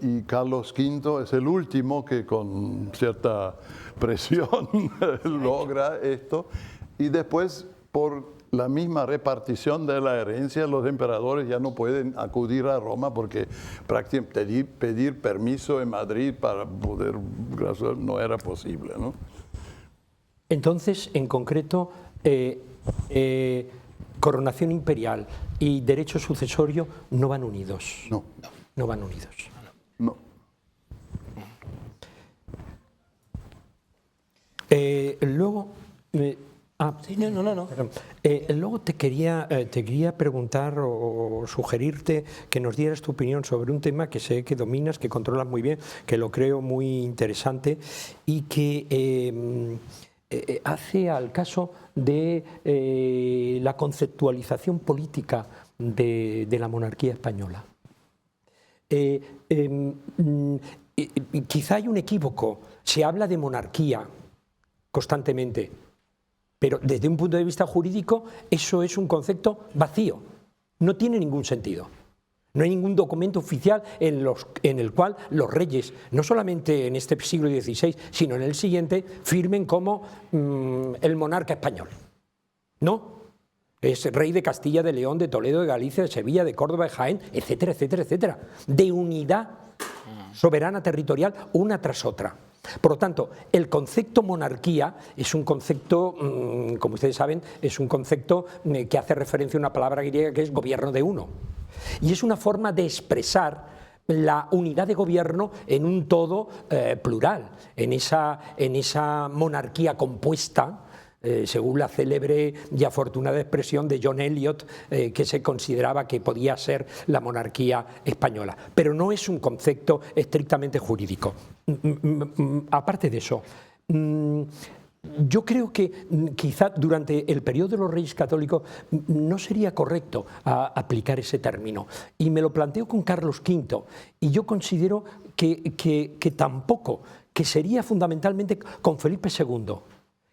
Y Carlos V es el último que con cierta presión logra esto. Y después, por la misma repartición de la herencia, los emperadores ya no pueden acudir a Roma porque prácticamente pedir permiso en Madrid para poder no era posible, ¿no? Entonces, en concreto, coronación imperial y derecho sucesorio no van unidos. No van unidos. No. Luego... Sí, no. Luego te quería preguntar o sugerirte que nos dieras tu opinión sobre un tema que sé que dominas, que controlas muy bien, que lo creo muy interesante y que hace al caso de la conceptualización política de la monarquía española. Quizá hay un equívoco, se habla de monarquía constantemente, pero desde un punto de vista jurídico eso es un concepto vacío, no tiene ningún sentido. No hay ningún documento oficial en el cual los reyes, no solamente en este siglo XVI, sino en el siguiente, firmen como el monarca español. No, es rey de Castilla, de León, de Toledo, de Galicia, de Sevilla, de Córdoba, de Jaén, etcétera, etcétera, etcétera, de unidad soberana territorial una tras otra. Por lo tanto, el concepto monarquía es un concepto, como ustedes saben, es un concepto que hace referencia a una palabra griega que es gobierno de uno. Y es una forma de expresar la unidad de gobierno en un todo plural, en esa monarquía compuesta, según la célebre y afortunada expresión de John Eliot, que se consideraba que podía ser la monarquía española. Pero no es un concepto estrictamente jurídico. Aparte de eso, yo creo que quizá durante el periodo de los Reyes Católicos no sería correcto aplicar ese término. Y me lo planteo con Carlos V. Y yo considero que tampoco, que sería fundamentalmente con Felipe II.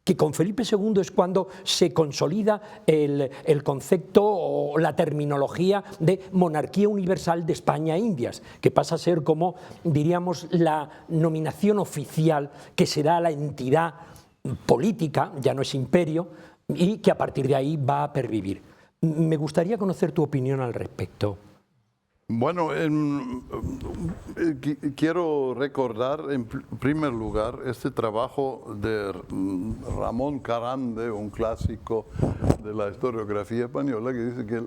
Que con Felipe II es cuando se consolida el concepto o la terminología de monarquía universal de España e Indias, que pasa a ser como, diríamos, la nominación oficial que se da a la entidad política, ya no es imperio, y que a partir de ahí va a pervivir. Me gustaría conocer tu opinión al respecto. Bueno, quiero recordar en primer lugar este trabajo de Ramón Carande, un clásico de la historiografía española, que dice que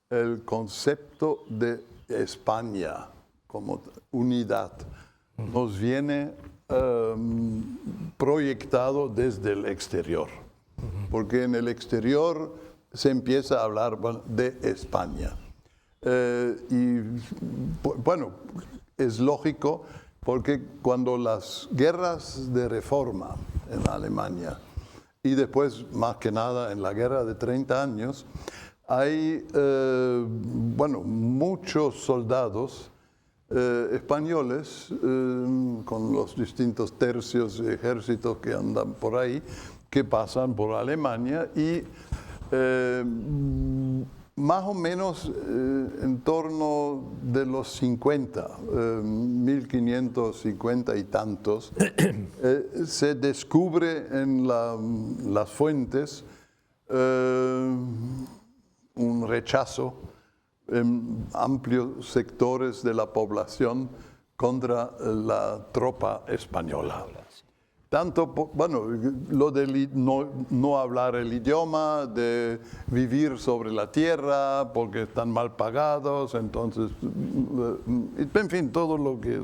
el concepto de España como unidad nos viene proyectado desde el exterior, porque en el exterior se empieza a hablar de España. Y bueno, es lógico porque cuando las guerras de reforma en Alemania y después más que nada en la guerra de 30 años, hay muchos soldados españoles con los distintos tercios y ejércitos que andan por ahí, que pasan por Alemania y más o menos en torno de los 50, 1550 y tantos, se descubre en las fuentes un rechazo en amplios sectores de la población contra la tropa española. Tanto, bueno, lo de no hablar el idioma, de vivir sobre la tierra porque están mal pagados, entonces, en fin, todo lo que es.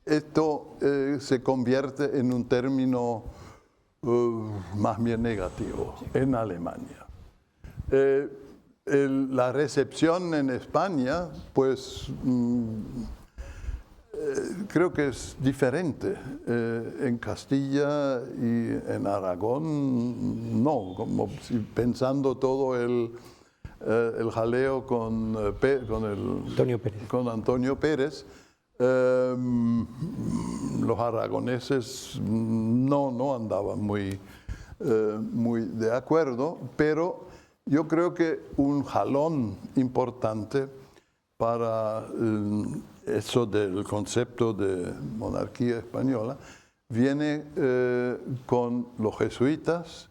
Esto se convierte en un término más bien negativo en Alemania. La recepción en España, pues creo que es diferente. En Castilla y en Aragón, no, como si pensando todo el jaleo con Antonio Pérez, los aragoneses no andaban muy de acuerdo, pero yo creo que un jalón importante para eso del concepto de monarquía española viene con los jesuitas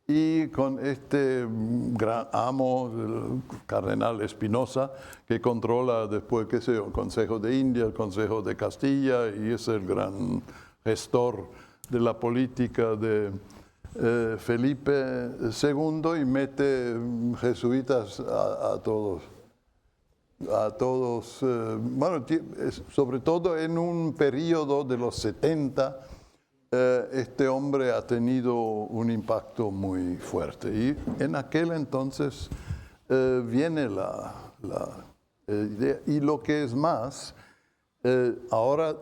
y con este gran amo, el cardenal Espinosa, que controla después, qué sé yo, el Consejo de India, el Consejo de Castilla, y es el gran gestor de la política de Felipe II, y mete jesuitas a todos. Bueno, sobre todo en un periodo de los 70, este hombre ha tenido un impacto muy fuerte. Y en aquel entonces viene la idea. Y lo que es más, ahora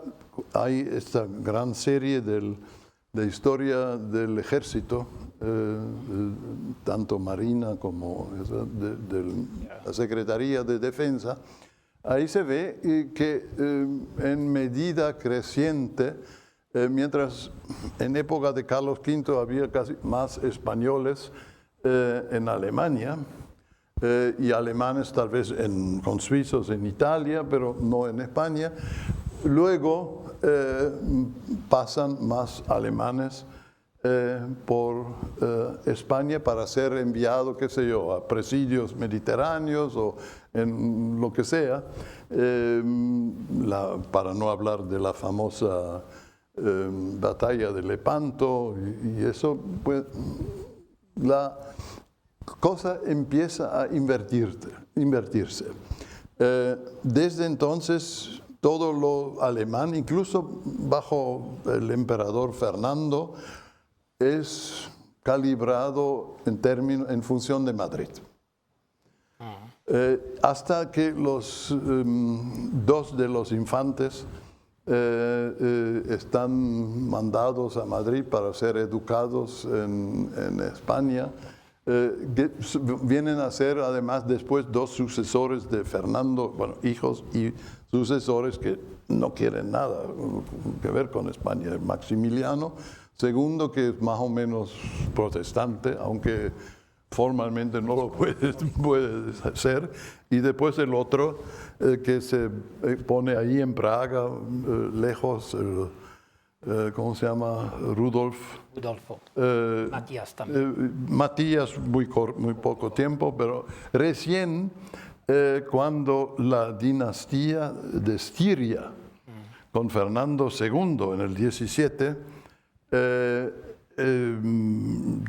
hay esta gran serie de historia del ejército, tanto Marina como de la Secretaría de Defensa. Ahí se ve que en medida creciente, mientras en época de Carlos V había casi más españoles en Alemania, y alemanes tal vez con suizos en Italia, pero no en España, luego pasan más alemanes por España para ser enviado, qué sé yo, a presidios mediterráneos o en lo que sea, para no hablar de la famosa batalla de Lepanto, y eso, pues, la cosa empieza a invertirse. Desde entonces, todo lo alemán, incluso bajo el emperador Fernando, es calibrado en función de Madrid. Hasta que los dos de los infantes están mandados a Madrid para ser educados en España, que vienen a ser además después dos sucesores de Fernando, bueno, hijos y sucesores que no quieren nada que ver con España. Maximiliano II, que es más o menos protestante, aunque formalmente no lo puede ser, y después el otro que se pone ahí en Praga, lejos, ¿cómo se llama? Rudolfo. Matías también. Matías muy poco tiempo, pero recién cuando la dinastía de Estiria, con Fernando II en el 17,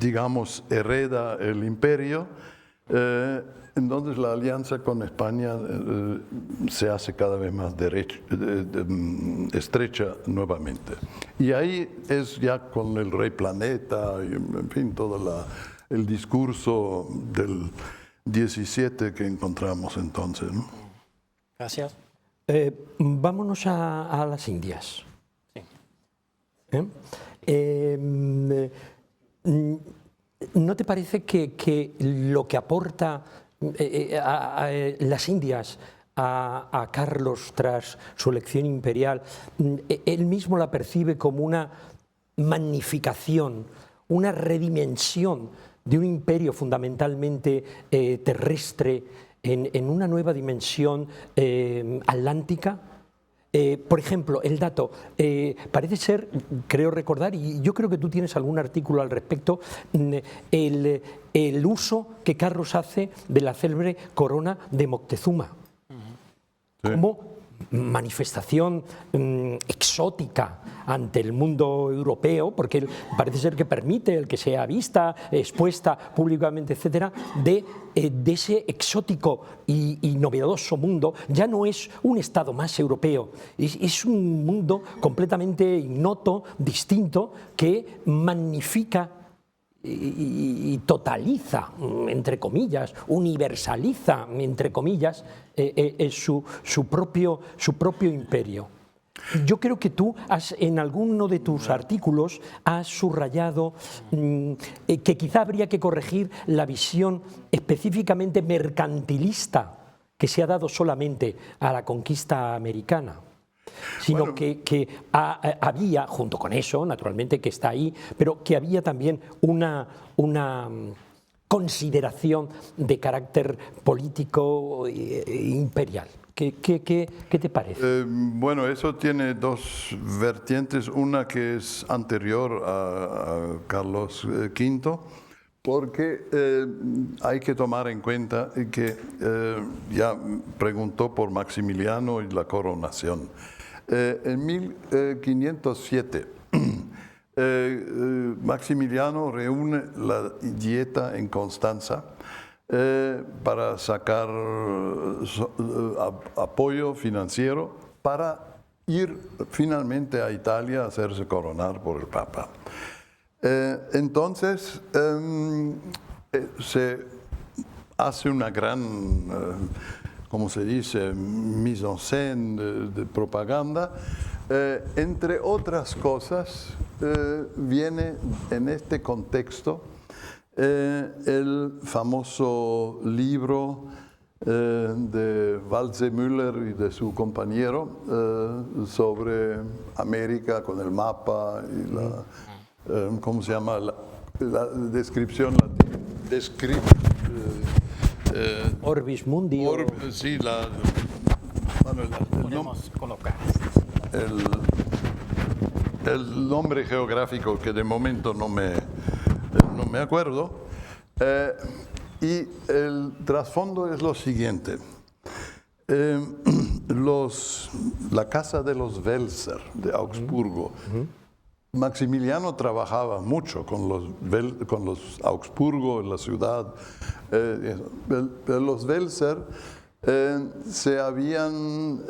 digamos, hereda el imperio, entonces la alianza con España se hace cada vez más estrecha nuevamente. Y ahí es ya con el Rey Planeta, y, en fin, todo el discurso del 17 que encontramos entonces, ¿no? Gracias. Vámonos a las Indias. Sí. ¿No te parece que lo que aporta las Indias a Carlos tras su elección imperial, él mismo la percibe como una magnificación, una redimensión de un imperio fundamentalmente terrestre en una nueva dimensión atlántica? Por ejemplo, el dato, parece ser, creo recordar, y yo creo que tú tienes algún artículo al respecto, el uso que Carlos hace de la célebre corona de Moctezuma. como manifestación exótica ante el mundo europeo, porque él parece ser que permite el que sea vista, expuesta públicamente, etcétera, de ese exótico y novedoso mundo. Ya no es un Estado más europeo, es un mundo completamente ignoto, distinto, que magnifica y totaliza, entre comillas, universaliza, entre comillas, su propio imperio. Yo creo que tú en alguno de tus artículos has subrayado que quizá habría que corregir la visión específicamente mercantilista que se ha dado solamente a la conquista americana, sino que había, junto con eso, naturalmente, que está ahí, pero que había también una consideración de carácter político imperial. ¿Qué te parece? Bueno, eso tiene dos vertientes. Una que es anterior a Carlos V, porque hay que tomar en cuenta que ya preguntó por Maximiliano y la coronación. En 1507, Maximiliano reúne la dieta en Constanza para sacar apoyo financiero para ir finalmente a Italia a hacerse coronar por el Papa. Entonces se hace una gran, ¿cómo se dice?, mise en scène de propaganda. Entre otras cosas, viene en este contexto el famoso libro de Waldseemüller y de su compañero sobre América con el mapa y la, ¿cómo se llama? La descripción latina. Orbis Mundi. Sí, Podemos colocar. El nombre geográfico que de momento no me acuerdo. Y el trasfondo es lo siguiente. La casa de los Welser de Augsburgo. Maximiliano trabajaba mucho con los Augsburgo en la ciudad. Los Welser se habían,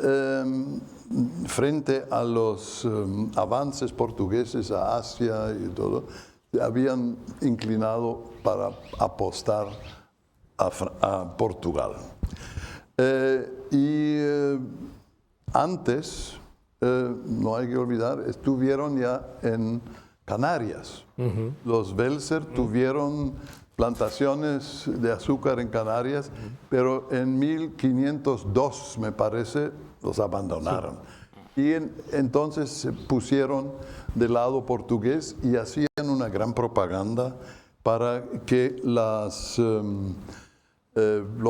frente a los avances portugueses a Asia y todo, se habían inclinado para apostar a Portugal. Antes, no hay que olvidar, estuvieron ya en Canarias. Los Welser tuvieron plantaciones de azúcar en Canarias, pero en 1502, me parece, los abandonaron. Y entonces se pusieron del lado portugués y hacían una gran propaganda para que los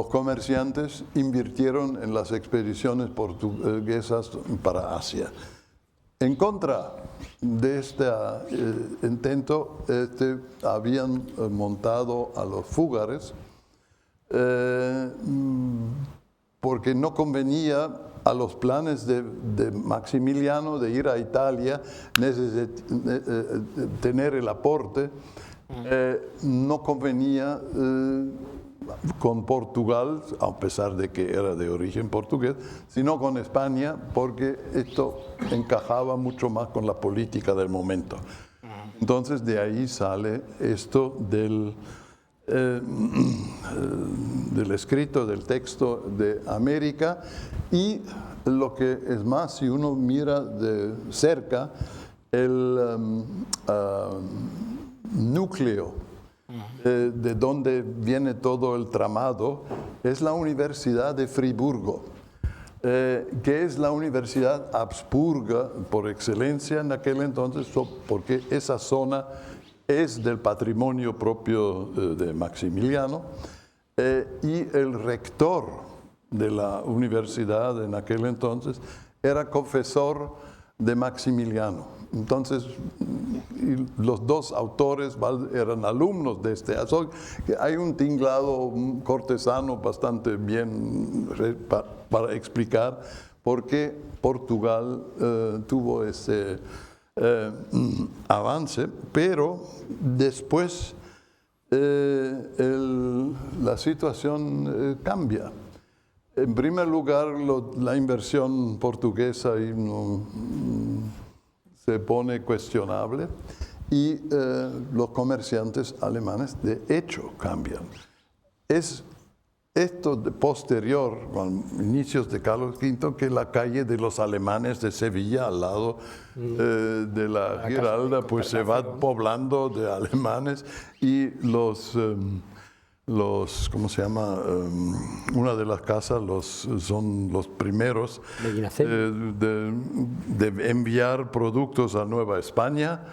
comerciantes invirtieron en las expediciones portuguesas para Asia. En contra de este intento, habían montado a los fúgares porque no convenía a los planes de Maximiliano de ir a Italia, tener el aporte, no convenía con Portugal, a pesar de que era de origen portugués, sino con España, porque esto encajaba mucho más con la política del momento. Entonces de ahí sale esto del escrito, del texto de América, y lo que es más, si uno mira de cerca, el núcleo de donde viene todo el tramado, es la Universidad de Friburgo, que es la universidad habsburga por excelencia en aquel entonces, porque esa zona es del patrimonio propio de Maximiliano, y el rector de la universidad en aquel entonces era confesor de Maximiliano. Entonces, y los dos autores eran alumnos de este. Hay un tinglado cortesano bastante bien para explicar por qué Portugal tuvo ese avance, pero después la situación cambia. En primer lugar, la inversión portuguesa se pone cuestionable y los comerciantes alemanes de hecho cambian. Es esto posterior, con inicios de Carlos V, que la calle de los alemanes de Sevilla, al lado de la Giralda, pues se va poblando de alemanes y ¿cómo se llama? Una de las casas son los primeros de enviar productos a Nueva España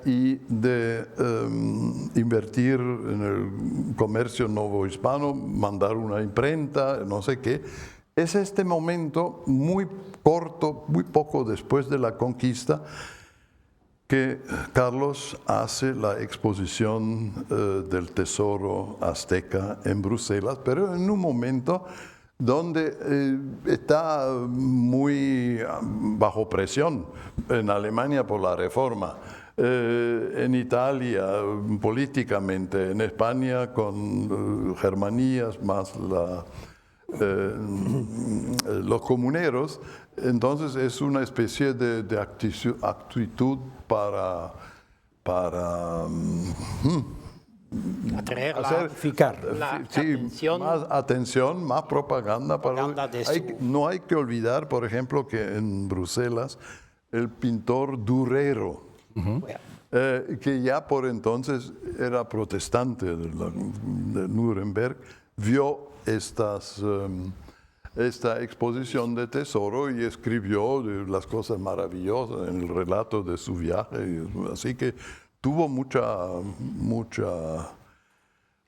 y de invertir en el comercio novohispano, mandar una imprenta, no sé qué. Es este momento muy corto, muy poco después de la conquista, que Carlos hace la exposición del tesoro azteca en Bruselas, pero en un momento donde está muy bajo presión en Alemania por la reforma, en Italia políticamente, en España con Germanías más los comuneros. Entonces es una especie de actitud para atraer más atención, más propaganda. No hay que olvidar, por ejemplo, que en Bruselas el pintor Durero, que ya por entonces era protestante de Nuremberg, vio esta exposición de tesoro y escribió las cosas maravillosas en el relato de su viaje. Así que tuvo mucha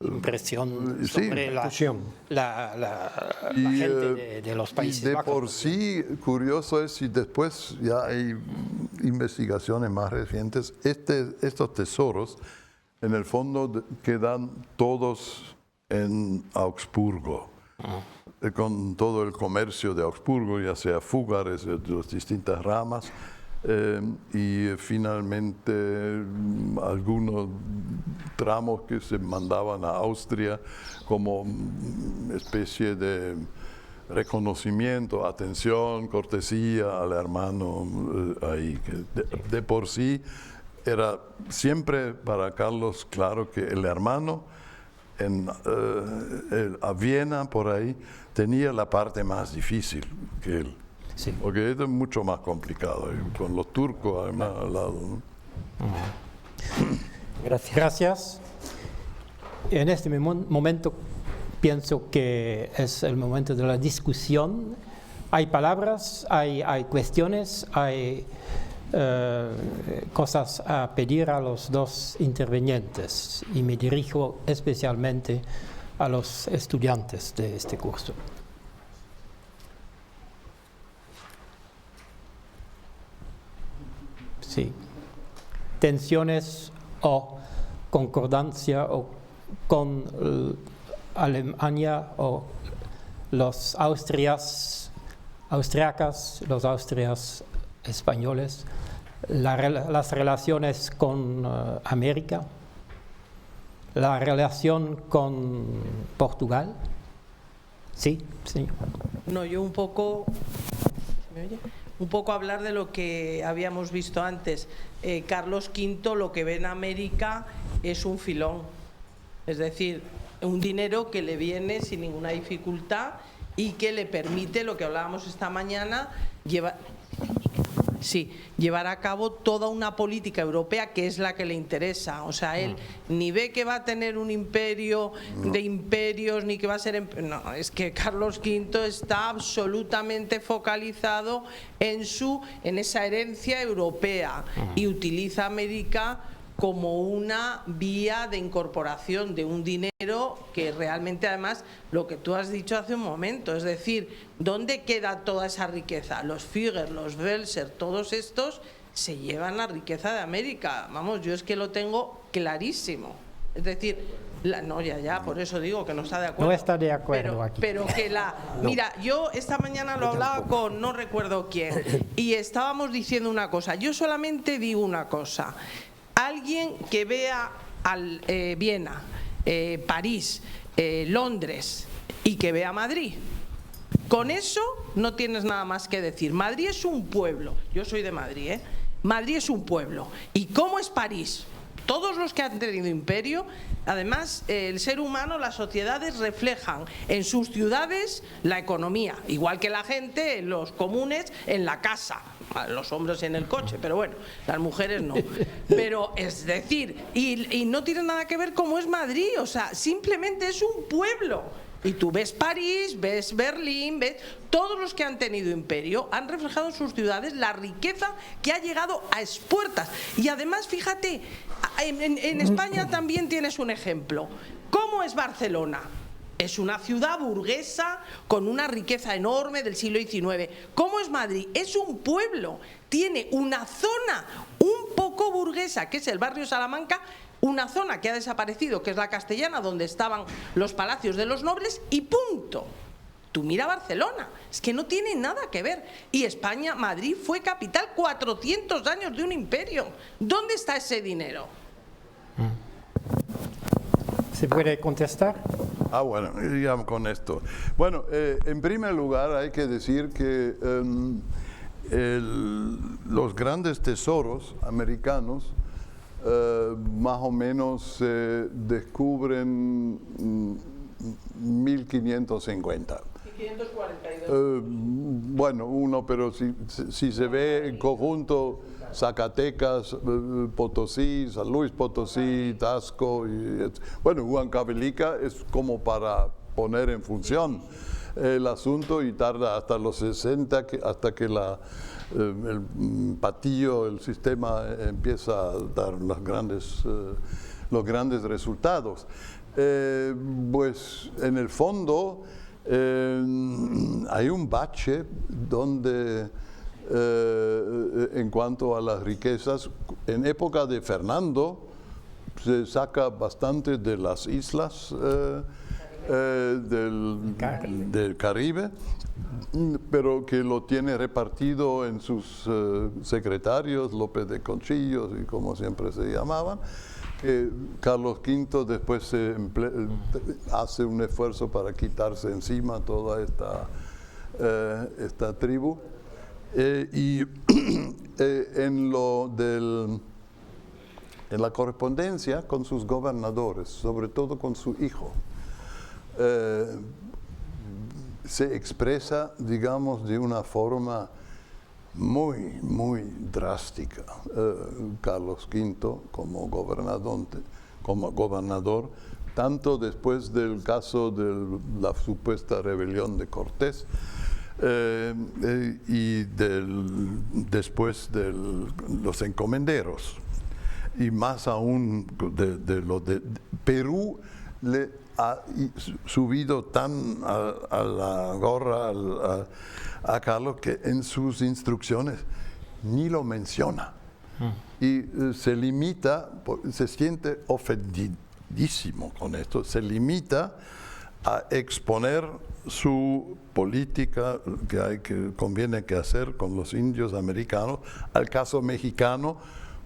impresión sobre la gente de los Países y de Bajos. por sí, curioso es si después ya hay investigaciones más recientes, estos tesoros en el fondo quedan todos en Augsburgo. Con todo el comercio de Augsburgo, ya sea Fúgares, de las distintas ramas, y finalmente algunos tramos que se mandaban a Austria como especie de reconocimiento, atención, cortesía al hermano ahí. De por sí era siempre para Carlos claro que el hermano a Viena, por ahí, tenía la parte más difícil que él. Sí. Porque esto es mucho más complicado, con los turcos además al lado, ¿no? Gracias. En este momento pienso que es el momento de la discusión. Hay palabras, hay cuestiones, hay cosas a pedir a los dos intervinientes y me dirijo especialmente a los estudiantes de este curso. Sí. Tensiones o concordancia o con Alemania o los austriacas, los austrias españoles, las relaciones con América, la relación con Portugal. Sí, señor. No, yo un poco, ¿me oye? Un poco hablar de lo que habíamos visto antes. Carlos V lo que ve en América es un filón, es decir, un dinero que le viene sin ninguna dificultad y que le permite, lo que hablábamos esta mañana, llevar a cabo toda una política europea que es la que le interesa. O sea, él ni ve que va a tener un imperio de imperios, ni que va a ser... No, es que Carlos V está absolutamente focalizado en esa herencia europea y utiliza América como una vía de incorporación de un dinero que realmente, además, lo que tú has dicho hace un momento, es decir, ¿dónde queda toda esa riqueza? Los Führer, los Welser, todos estos se llevan la riqueza de América. Vamos, yo es que lo tengo clarísimo. Es decir, por eso digo que no está de acuerdo. No está de acuerdo aquí. Pero que Mira, yo esta mañana lo hablaba con no recuerdo quién y estábamos diciendo una cosa. Yo solamente digo una cosa. Alguien que vea Viena, París, Londres y que vea Madrid, con eso no tienes nada más que decir. Madrid es un pueblo. Yo soy de Madrid, ¿eh? Madrid es un pueblo. ¿Y cómo es París? Todos los que han tenido imperio, además el ser humano, las sociedades reflejan en sus ciudades la economía, igual que la gente, los comunes, en la casa, los hombres en el coche, pero bueno, las mujeres no. Pero es decir, y no tiene nada que ver cómo es Madrid, o sea, simplemente es un pueblo. Y tú ves París, ves Berlín, ves todos los que han tenido imperio han reflejado en sus ciudades la riqueza que ha llegado a expuertas. Y además, fíjate, en España también tienes un ejemplo. ¿Cómo es Barcelona? Es una ciudad burguesa con una riqueza enorme del siglo XIX. ¿Cómo es Madrid? Es un pueblo. Tiene una zona un poco burguesa, que es el barrio Salamanca, una zona que ha desaparecido, que es la Castellana, donde estaban los palacios de los nobles, y punto. Tú mira Barcelona, es que no tiene nada que ver. Y España, Madrid fue capital 400 años de un imperio. ¿Dónde está ese dinero? ¿Se puede contestar? Bueno, ya con esto. Bueno, en primer lugar hay que decir que los grandes tesoros americanos más o menos se descubren 1550. 1542. Bueno, pero si se ve en conjunto Zacatecas, Potosí, San Luis Potosí, Tasco, Huancavelica es como para poner en función el asunto y tarda hasta los 60 hasta que el patillo, el sistema empieza a dar los grandes resultados. Pues en el fondo hay un bache donde en cuanto a las riquezas, en época de Fernando se saca bastante de las islas del Caribe, pero que lo tiene repartido en sus secretarios, López de Conchillos y como siempre se llamaban. Carlos V después hace un esfuerzo para quitarse encima toda esta tribu. En la correspondencia con sus gobernadores, sobre todo con su hijo, se expresa, digamos, de una forma muy, muy drástica. Carlos V como gobernador, tanto después del caso de la supuesta rebelión de Cortés, y después de los encomenderos, y más aún de lo de Perú, le ha subido tan a la gorra a Carlos que en sus instrucciones ni lo menciona. Y se limita, se siente ofendidísimo con esto, se limita a exponer su política que conviene que hacer con los indios americanos al caso mexicano,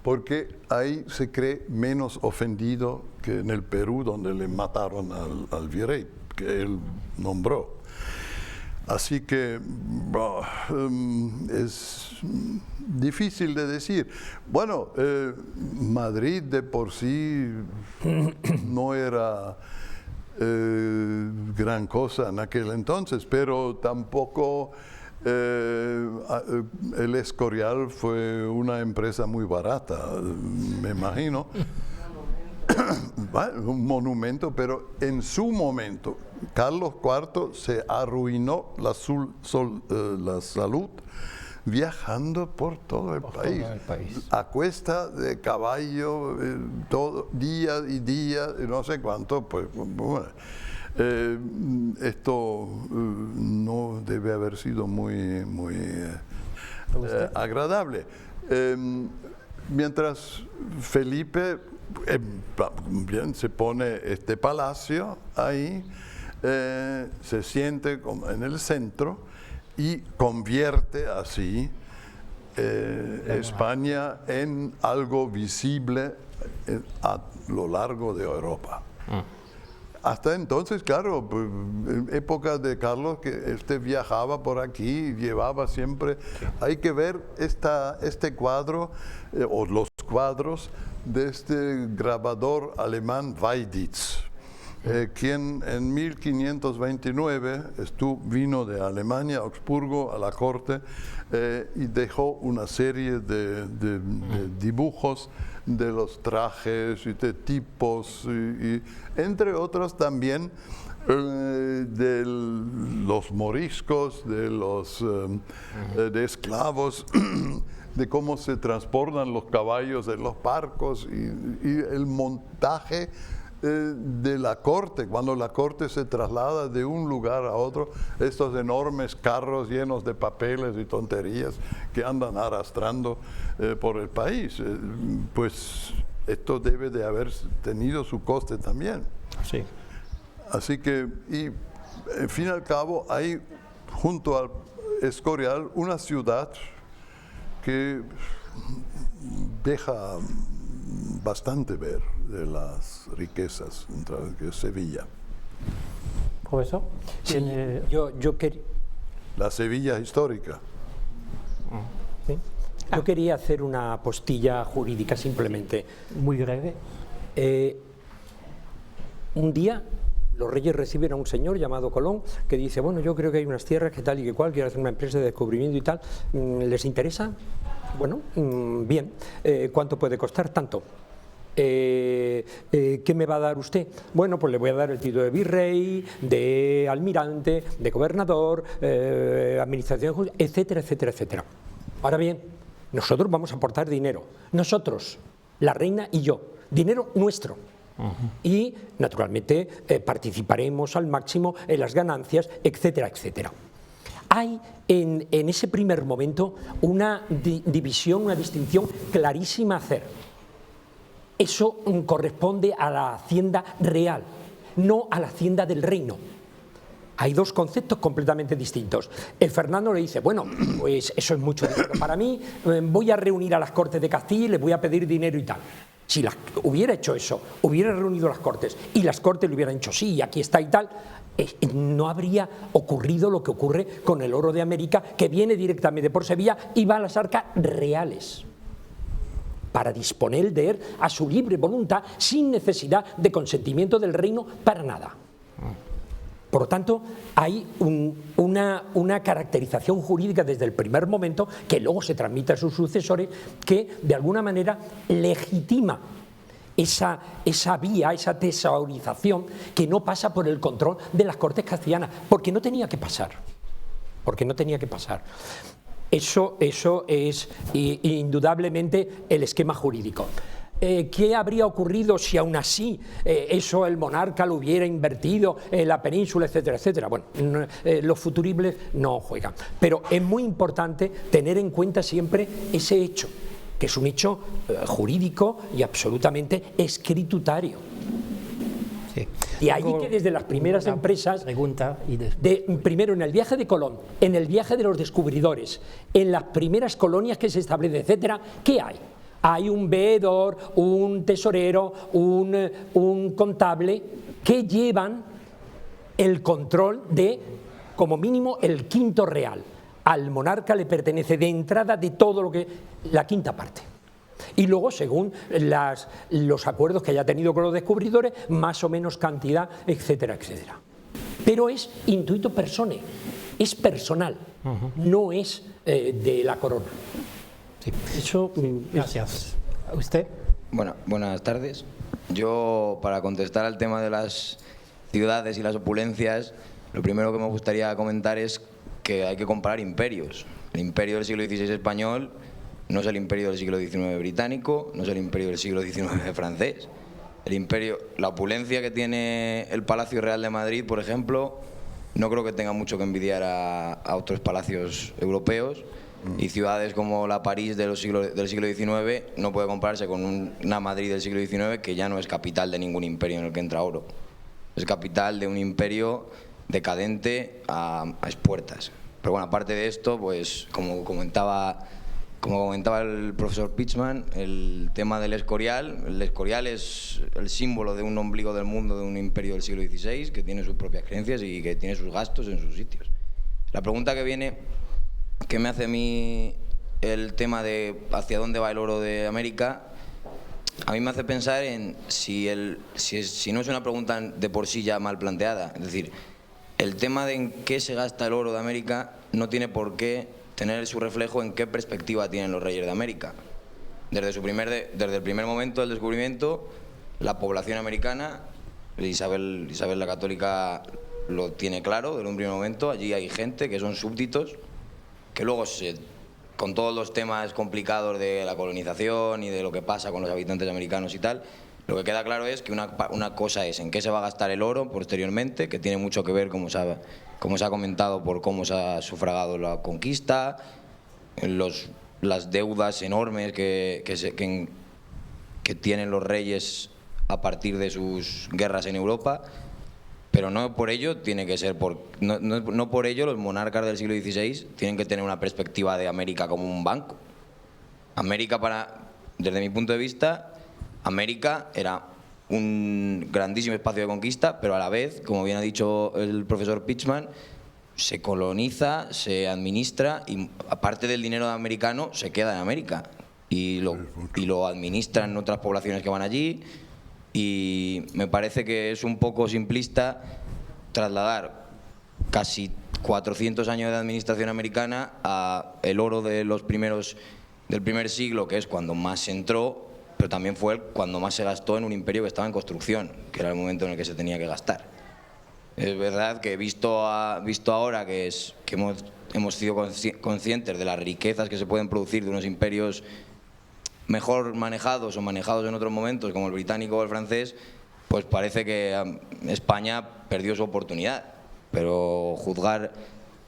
porque ahí se cree menos ofendido que en el Perú, donde le mataron al virrey que él nombró. Así que es difícil de decir. Bueno, Madrid de por sí no era gran cosa en aquel entonces, pero tampoco el Escorial fue una empresa muy barata, me imagino. Un monumento, pero en su momento Carlos IV se arruinó la salud viajando por todo el país, a cuesta de caballo, todo, día y día, no sé cuánto, pues bueno, esto no debe haber sido muy agradable. Mientras Felipe bien, se pone este palacio ahí, se siente en el centro y convierte así España en algo visible a lo largo de Europa. Hasta entonces, claro, en época de Carlos, que viajaba por aquí y llevaba siempre... Hay que ver este cuadro, o los cuadros, de este grabador alemán Weiditz, quien en 1529 vino de Alemania, Augsburgo, a la corte y dejó una serie de dibujos de los trajes y de tipos, y entre otros también de los moriscos, de esclavos, de cómo se transportan los caballos en los barcos y el montaje de la corte, cuando la corte se traslada de un lugar a otro, estos enormes carros llenos de papeles y tonterías que andan arrastrando por el país. Pues esto debe de haber tenido su coste también. Sí. Así que, y en fin y al cabo, hay junto al Escorial una ciudad que deja bastante ver de las riquezas, que es Sevilla. Profesor, Sí, tiene- yo quería... La Sevilla histórica. ¿Sí? Yo quería hacer una postilla jurídica simplemente. muy breve. Un día los reyes reciben a un señor llamado Colón que dice, bueno, yo creo que hay unas tierras que tal y que cual, quiero hacer una empresa de descubrimiento y tal, ¿les interesa? Bueno, bien. ¿Cuánto puede costar? Tanto. ¿Qué me va a dar usted? Bueno, pues le voy a dar el título de virrey, de almirante, de gobernador, administración, etcétera, etcétera, etcétera. Ahora bien, nosotros vamos a aportar dinero. Nosotros, la reina y yo. Dinero nuestro. Y, naturalmente, participaremos al máximo en las ganancias, etcétera, etcétera. Hay en ese primer momento una división, una distinción clarísima a hacer. Eso corresponde a la hacienda real, no a la hacienda del reino. Hay dos conceptos completamente distintos. El Fernando le dice, bueno, pues eso es mucho dinero para mí, voy a reunir a las Cortes de Castilla y les voy a pedir dinero y tal. Si hubiera hecho eso, hubiera reunido las Cortes y las Cortes le hubieran dicho, sí, aquí está y tal, no habría ocurrido lo que ocurre con el oro de América, que viene directamente por Sevilla y va a las arcas reales, para disponer de él a su libre voluntad, sin necesidad de consentimiento del reino para nada. Por lo tanto, hay una caracterización jurídica desde el primer momento, que luego se transmite a sus sucesores, que de alguna manera legitima esa vía, esa tesaurización que no pasa por el control de las Cortes castellanas, porque no tenía que pasar. Porque no tenía que pasar. Eso es indudablemente el esquema jurídico. ¿Qué habría ocurrido si aún así eso el monarca lo hubiera invertido en la península, etcétera, etcétera? Bueno, los futuribles no juegan. Pero es muy importante tener en cuenta siempre ese hecho, que es un hecho jurídico y absolutamente escritutario. Sí. Y ahí que desde las primeras Una empresas, pregunta y después. primero en el viaje de Colón, en el viaje de los descubridores, en las primeras colonias que se establecen, etcétera, ¿qué hay? Hay un veedor, un tesorero, un contable que llevan el control de, como mínimo, el quinto real. Al monarca le pertenece de entrada de todo lo que... la quinta parte. Y luego, según los acuerdos que haya tenido con los descubridores, más o menos cantidad, etcétera, etcétera. Pero es intuito personae, es personal, no es de la corona. Sí. Eso, gracias. ¿A usted? Bueno, buenas tardes. Yo, para contestar al tema de las ciudades y las opulencias, lo primero que me gustaría comentar es que hay que comparar imperios. El imperio del siglo XVI español no es el imperio del siglo XIX británico, no es el imperio del siglo XIX francés. El imperio, la opulencia que tiene el Palacio Real de Madrid, por ejemplo, no creo que tenga mucho que envidiar a otros palacios europeos. Y ciudades como la París del siglo XIX no puede compararse con una Madrid del siglo XIX que ya no es capital de ningún imperio en el que entra oro. Es capital de un imperio decadente a expuertas. Pero bueno, aparte de esto, pues como comentaba el profesor Pitchman, el tema del Escorial. El Escorial es el símbolo de un ombligo del mundo, de un imperio del siglo XVI que tiene sus propias creencias y que tiene sus gastos en sus sitios. La pregunta que me hace a mí el tema de hacia dónde va el oro de América, a mí me hace pensar en si no es una pregunta de por sí ya mal planteada. Es decir, el tema de en qué se gasta el oro de América no tiene por qué tener su reflejo en qué perspectiva tienen los reyes de América. Desde el primer momento del descubrimiento, la población americana, Isabel la Católica lo tiene claro desde un primer momento. Allí hay gente que son súbditos, que luego con todos los temas complicados de la colonización y de lo que pasa con los habitantes americanos y tal, lo que queda claro es que una cosa es en qué se va a gastar el oro posteriormente, que tiene mucho que ver, como se ha comentado, por cómo se ha sufragado la conquista, las deudas enormes que tienen los reyes a partir de sus guerras en Europa, pero no por ello tiene que ser no por ello los monarcas del siglo XVI tienen que tener una perspectiva de América como un banco. Desde mi punto de vista, América era un grandísimo espacio de conquista, pero a la vez, como bien ha dicho el profesor Pitchman, se coloniza, se administra y aparte del dinero americano se queda en América y lo administran otras poblaciones que van allí. Y me parece que es un poco simplista trasladar casi 400 años de administración americana a el oro de del primer siglo, que es cuando más se entró, pero también fue cuando más se gastó en un imperio que estaba en construcción, que era el momento en el que se tenía que gastar. Es verdad que visto ahora que hemos sido conscientes de las riquezas que se pueden producir de unos imperios mejor manejados o manejados en otros momentos, como el británico o el francés, pues parece que España perdió su oportunidad. Pero juzgar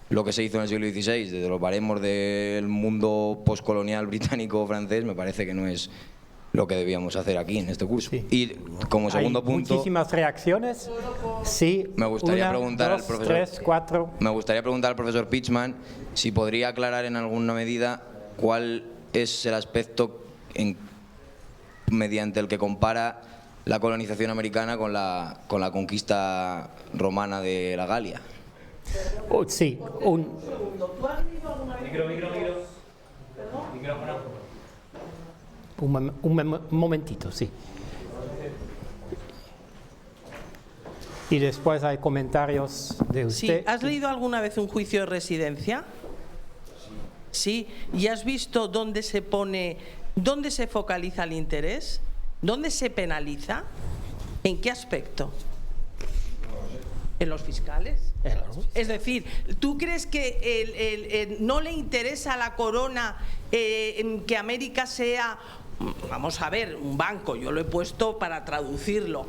lo que se hizo en el siglo XVI desde los baremos del mundo postcolonial británico o francés me parece que no es lo que debíamos hacer aquí en este curso. Sí. Y como segundo punto, muchísimas reacciones. Sí. Me gustaría preguntar al profesor. 3, 4. Me gustaría preguntar al profesor Pitchman si podría aclarar en alguna medida cuál es el aspecto mediante el que compara la colonización americana con la conquista romana de la Galia. Sí. Un momentito, sí. Y después hay comentarios de usted. Sí. ¿Has leído alguna vez un juicio de residencia? Sí. ¿Y has visto dónde se focaliza el interés? ¿Dónde se penaliza? ¿En qué aspecto? ¿En los fiscales? Es decir, ¿tú crees que no le interesa a la corona que América sea, vamos a ver, un banco? Yo lo he puesto para traducirlo.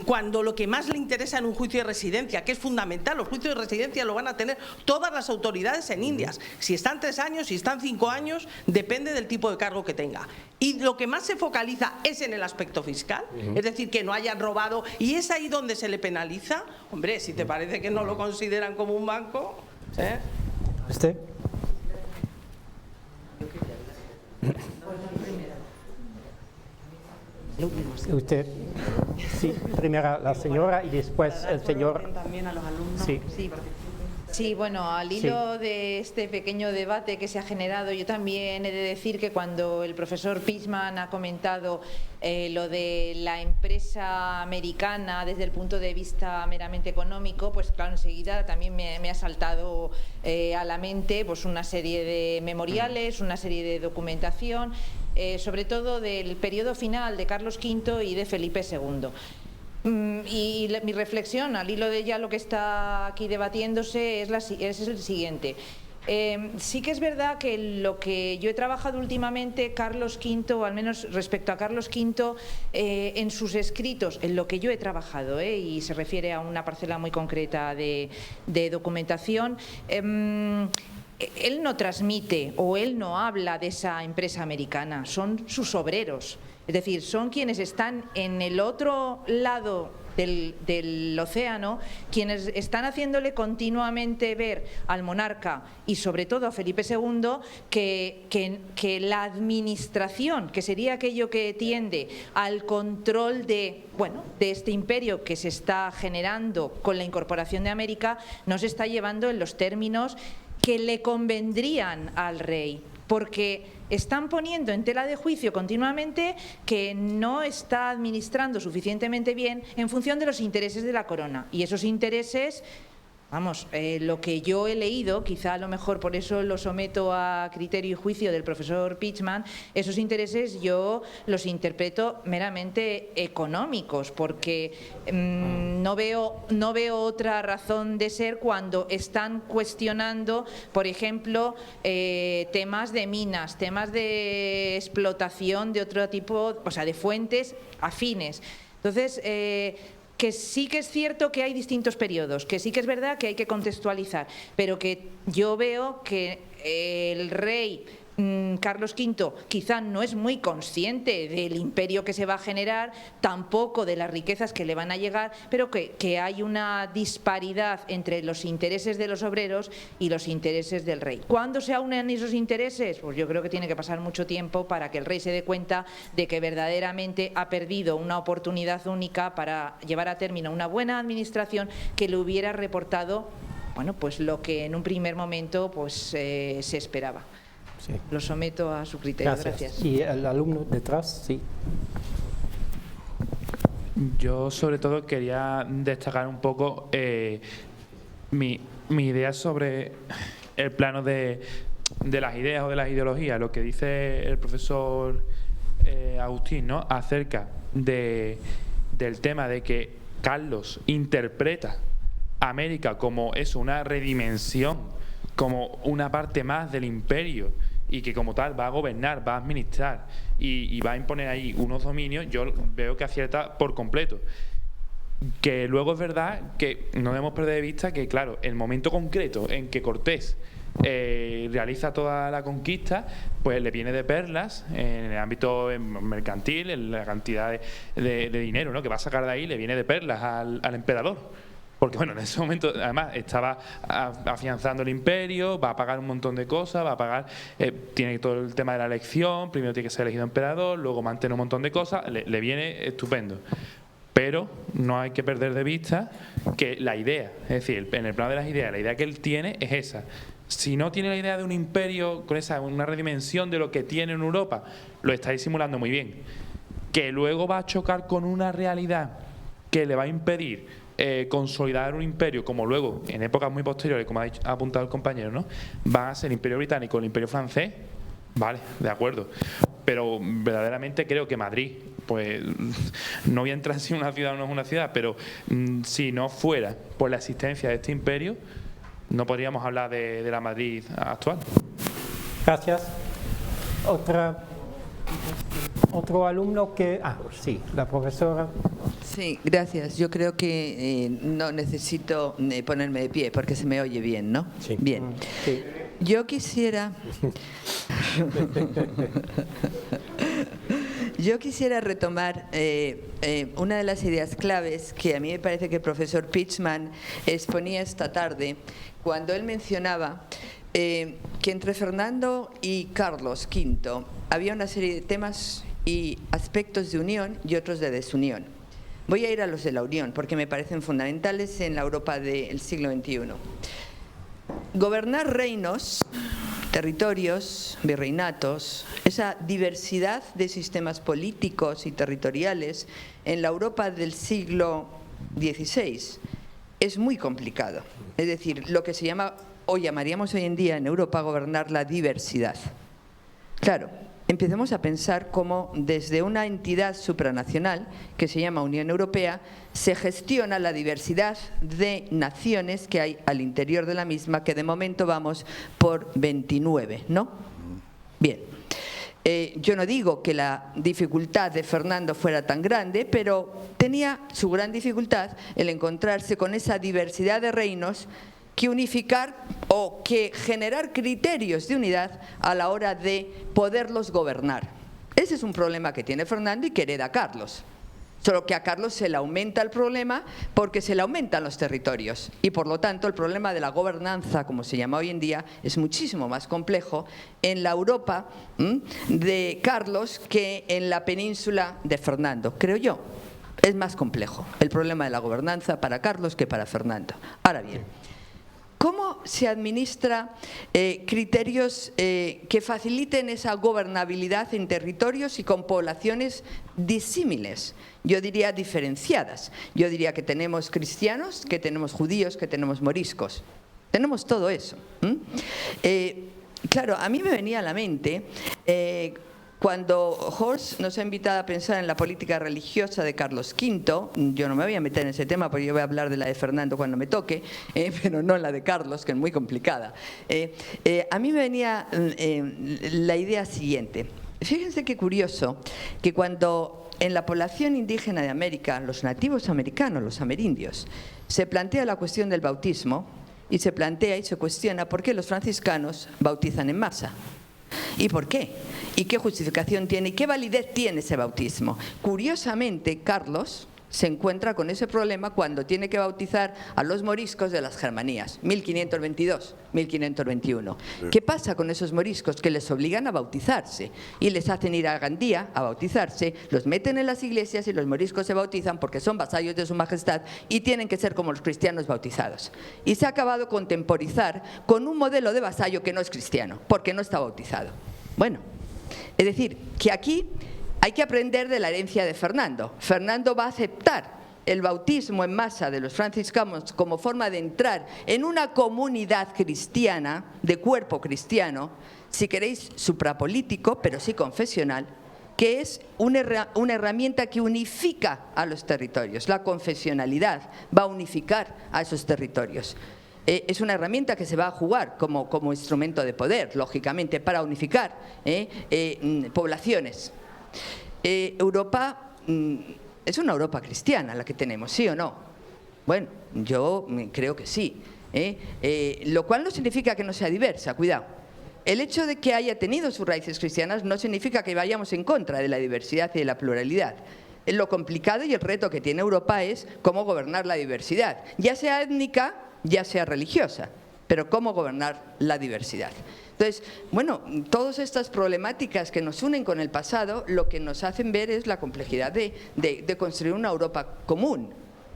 Cuando lo que más le interesa en un juicio de residencia, que es fundamental, los juicios de residencia lo van a tener todas las autoridades en Indias. Si están 3 años, si están 5 años, depende del tipo de cargo que tenga. Y lo que más se focaliza es en el aspecto fiscal, es decir, que no hayan robado, y es ahí donde se le penaliza. Hombre, si te parece que no lo consideran como un banco, ¿eh? ¿Usted? Usted, sí, primero la señora y después el señor. También a los alumnos. Sí. Sí, bueno, al hilo de este pequeño debate que se ha generado, yo también he de decir que cuando el profesor Pitchman ha comentado lo de la empresa americana desde el punto de vista meramente económico, pues claro, enseguida también me ha saltado a la mente pues una serie de memoriales, una serie de documentación, sobre todo del periodo final de Carlos V y de Felipe II. Y mi reflexión al hilo de ya lo que está aquí debatiéndose es el siguiente. Sí que es verdad que lo que yo he trabajado últimamente, Carlos V, o al menos respecto a Carlos V, en sus escritos, en lo que yo he trabajado, y se refiere a una parcela muy concreta de documentación, él no transmite o él no habla de esa empresa americana, son sus obreros. Es decir, son quienes están en el otro lado del océano, quienes están haciéndole continuamente ver al monarca y sobre todo a Felipe II que la administración, que sería aquello que tiende al control de este imperio que se está generando con la incorporación de América, no se está llevando en los términos que le convendrían al rey, porque están poniendo en tela de juicio continuamente que no está administrando suficientemente bien en función de los intereses de la corona. Y esos intereses, vamos, lo que yo he leído, quizá a lo mejor por eso lo someto a criterio y juicio del profesor Pichman, esos intereses yo los interpreto meramente económicos, porque no veo otra razón de ser cuando están cuestionando, por ejemplo, temas de minas, temas de explotación de otro tipo, o sea, de fuentes afines. Entonces, que sí que es cierto que hay distintos periodos, que sí que es verdad que hay que contextualizar, pero que yo veo que el rey Carlos V quizá no es muy consciente del imperio que se va a generar, tampoco de las riquezas que le van a llegar, pero que hay una disparidad entre los intereses de los obreros y los intereses del rey. ¿Cuándo se unen esos intereses? Pues yo creo que tiene que pasar mucho tiempo para que el rey se dé cuenta de que verdaderamente ha perdido una oportunidad única para llevar a término una buena administración que le hubiera reportado, bueno, pues lo que en un primer momento pues se esperaba. Sí. Lo someto a su criterio. Gracias. Y el alumno detrás, sí. Yo sobre todo quería destacar un poco mi idea sobre el plano de las ideas o de las ideologías, lo que dice el profesor Agustín, ¿no?, acerca del tema de que Carlos interpreta a América como eso, una redimensión, como una parte más del imperio, y que como tal va a gobernar, va a administrar y va a imponer ahí unos dominios. Yo veo que acierta por completo. Que luego es verdad que no debemos perder de vista que, claro, el momento concreto en que Cortés realiza toda la conquista, pues le viene de perlas en el ámbito mercantil, en la cantidad de dinero, ¿no?, que va a sacar de ahí, le viene de perlas al emperador. Porque bueno, en ese momento además estaba afianzando el imperio, va a pagar un montón de cosas, va a pagar, tiene todo el tema de la elección, primero tiene que ser elegido emperador, luego mantiene un montón de cosas, le viene estupendo. Pero no hay que perder de vista que la idea, es decir, en el plano de las ideas, la idea que él tiene es esa. Si no tiene la idea de un imperio con una redimensión de lo que tiene en Europa, lo está disimulando muy bien. Que luego va a chocar con una realidad que le va a impedir consolidar un imperio, como luego, en épocas muy posteriores, como ha apuntado el compañero, ¿no?, van a ser el imperio británico o el imperio francés, vale, de acuerdo. Pero verdaderamente creo que Madrid, pues no voy a entrar si una ciudad o no es una ciudad, pero si no fuera por la existencia de este imperio, no podríamos hablar de la Madrid actual. Gracias. Otro alumno que... sí, la profesora. Sí, gracias. Yo creo que no necesito ponerme de pie porque se me oye bien, ¿no? Sí. Bien. Sí. Yo quisiera... Yo quisiera retomar una de las ideas claves que a mí me parece que el profesor Pichman exponía esta tarde, cuando él mencionaba que entre Fernando y Carlos V había una serie de temas y aspectos de unión y otros de desunión. Voy a ir a los de la unión porque me parecen fundamentales en la Europa del siglo XXI. Gobernar reinos, territorios, virreinatos, esa diversidad de sistemas políticos y territoriales en la Europa del siglo XVI es muy complicado. Es decir, lo que se llama o llamaríamos hoy en día en Europa gobernar la diversidad. Claro, empecemos a pensar cómo desde una entidad supranacional que se llama Unión Europea se gestiona la diversidad de naciones que hay al interior de la misma, que de momento vamos por 29, ¿no? Bien. Yo no digo que la dificultad de Fernando fuera tan grande, pero tenía su gran dificultad el encontrarse con esa diversidad de reinos que unificar o que generar criterios de unidad a la hora de poderlos gobernar. Ese es un problema que tiene Fernando y que hereda Carlos. Solo que a Carlos se le aumenta el problema porque se le aumentan los territorios y por lo tanto el problema de la gobernanza, como se llama hoy en día, es muchísimo más complejo en la Europa de Carlos que en la península de Fernando, creo yo. Es más complejo el problema de la gobernanza para Carlos que para Fernando. Ahora bien, ¿cómo se administra criterios que faciliten esa gobernabilidad en territorios y con poblaciones disímiles? Yo diría diferenciadas. Yo diría que tenemos cristianos, que tenemos judíos, que tenemos moriscos. Tenemos todo eso. Claro, a mí me venía a la mente cuando Horst nos ha invitado a pensar en la política religiosa de Carlos V, yo no me voy a meter en ese tema porque yo voy a hablar de la de Fernando cuando me toque, pero no en la de Carlos, que es muy complicada. A mí me venía la idea siguiente. Fíjense qué curioso que cuando en la población indígena de América, los nativos americanos, los amerindios, se plantea la cuestión del bautismo y se plantea y se cuestiona por qué los franciscanos bautizan en masa. ¿Y por qué? ¿Y qué justificación tiene? ¿Y qué validez tiene ese bautismo? Curiosamente, Carlos se encuentra con ese problema cuando tiene que bautizar a los moriscos de las Germanías, 1522, 1521. ¿Qué pasa con esos moriscos? Que les obligan a bautizarse y les hacen ir a Gandía a bautizarse, los meten en las iglesias y los moriscos se bautizan porque son vasallos de su majestad y tienen que ser como los cristianos bautizados. Y se ha acabado contemporizar con un modelo de vasallo que no es cristiano, porque no está bautizado. Bueno, es decir, que aquí hay que aprender de la herencia de Fernando. Fernando va a aceptar el bautismo en masa de los franciscanos como forma de entrar en una comunidad cristiana, de cuerpo cristiano, si queréis suprapolítico, pero sí confesional, que es una herramienta que unifica a los territorios. La confesionalidad va a unificar a esos territorios. Es una herramienta que se va a jugar como instrumento de poder, lógicamente, para unificar poblaciones. Europa es una Europa cristiana la que tenemos, ¿sí o no? Bueno, yo creo que sí. Lo cual no significa que no sea diversa, cuidado. El hecho de que haya tenido sus raíces cristianas no significa que vayamos en contra de la diversidad y de la pluralidad. Lo complicado y el reto que tiene Europa es cómo gobernar la diversidad, ya sea étnica, ya sea religiosa, pero cómo gobernar la diversidad. Entonces, bueno, todas estas problemáticas que nos unen con el pasado, lo que nos hacen ver es la complejidad de construir una Europa común,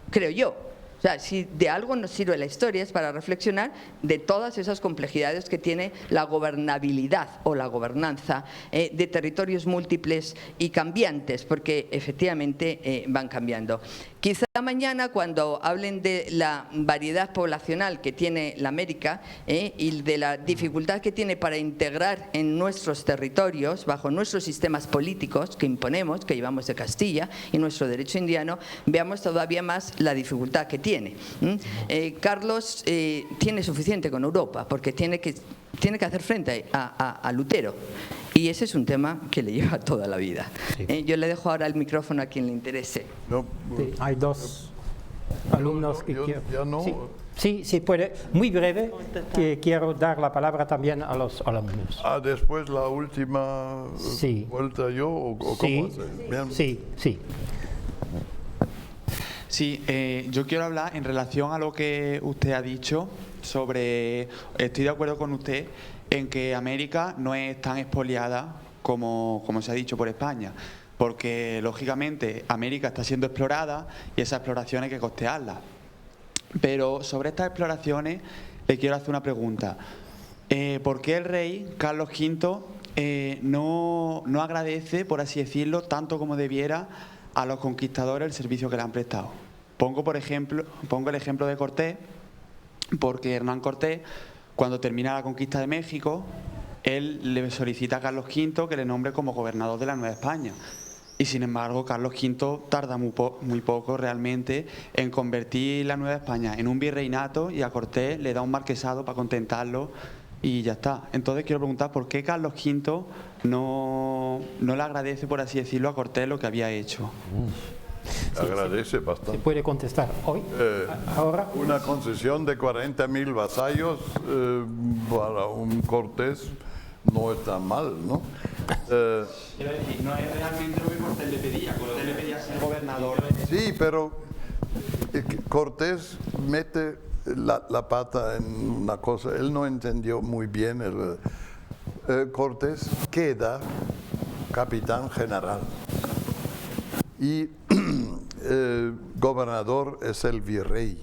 creo yo. O sea, si de algo nos sirve la historia es para reflexionar de todas esas complejidades que tiene la gobernabilidad o la gobernanza de territorios múltiples y cambiantes, porque efectivamente van cambiando. Quizá mañana, cuando hablen de la variedad poblacional que tiene la América y de la dificultad que tiene para integrar en nuestros territorios, bajo nuestros sistemas políticos que imponemos, que llevamos de Castilla, y nuestro derecho indiano, veamos todavía más la dificultad que tiene. Carlos tiene suficiente con Europa, porque tiene que hacer frente a Lutero. Y ese es un tema que le lleva toda la vida. Sí. Yo le dejo ahora el micrófono a quien le interese. No, sí, hay dos alumnos que quieren. Ya no. Sí, puede. Muy breve, que quiero dar la palabra también a los alumnos. Después la última vuelta yo, ¿o cómo hacer? Bien. Sí. Sí, yo quiero hablar en relación a lo que usted ha dicho sobre, estoy de acuerdo con usted en que América no es tan expoliada como se ha dicho por España, porque lógicamente América está siendo explorada y esas exploraciones hay que costearlas. Pero sobre estas exploraciones le quiero hacer una pregunta. ¿Por qué el rey Carlos V no agradece, por así decirlo, tanto como debiera a los conquistadores el servicio que le han prestado? Pongo el ejemplo de Cortés, porque Hernán Cortés, cuando termina la conquista de México, él le solicita a Carlos V que le nombre como gobernador de la Nueva España. Y sin embargo, Carlos V tarda muy poco realmente en convertir la Nueva España en un virreinato, y a Cortés le da un marquesado para contentarlo y ya está. Entonces quiero preguntar por qué Carlos V no le agradece, por así decirlo, a Cortés lo que había hecho. agradece Se bastante. puede contestar hoy, ahora. Una concesión de 40.000 vasallos para un Cortés no está mal, ¿no? No es realmente lo que Cortés le pedía. Cortés le pedía ser gobernador. Sí, pero Cortés mete la pata en una cosa. Él no entendió muy bien. Cortés queda capitán general y gobernador es el virrey.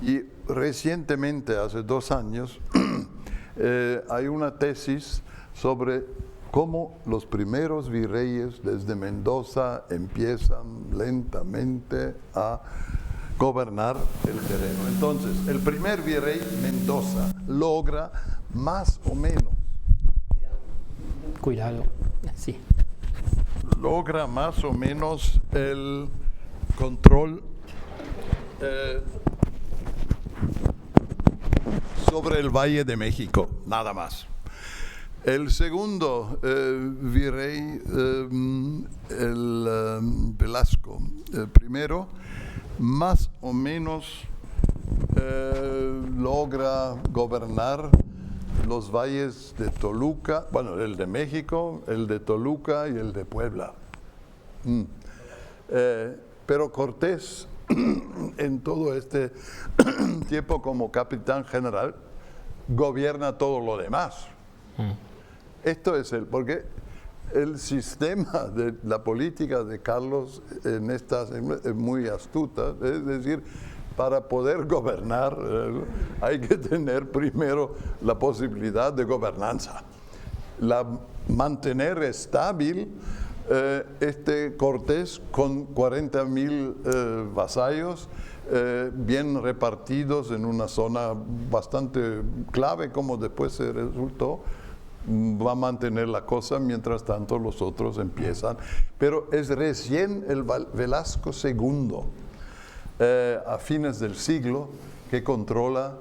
Y recientemente, hace 2 años, hay una tesis sobre cómo los primeros virreyes desde Mendoza empiezan lentamente a gobernar el terreno. Entonces, el primer virrey, Mendoza, logra más o menos, Cuidado, sí. logra más o menos el control sobre el Valle de México, nada más. El segundo virrey, Velasco, primero, más o menos logra gobernar los valles de Toluca, bueno, el de México, el de Toluca y el de Puebla. Pero Cortés, en todo este tiempo como capitán general, gobierna todo lo demás. Esto es porque el sistema de la política de Carlos en estas es muy astuta, es decir, para poder gobernar hay que tener primero la posibilidad de gobernanza. Mantener estable este Cortés con 40.000 vasallos bien repartidos en una zona bastante clave, como después se resultó, va a mantener la cosa, mientras tanto los otros empiezan. Pero es recién el Velasco II, a fines del siglo, que controla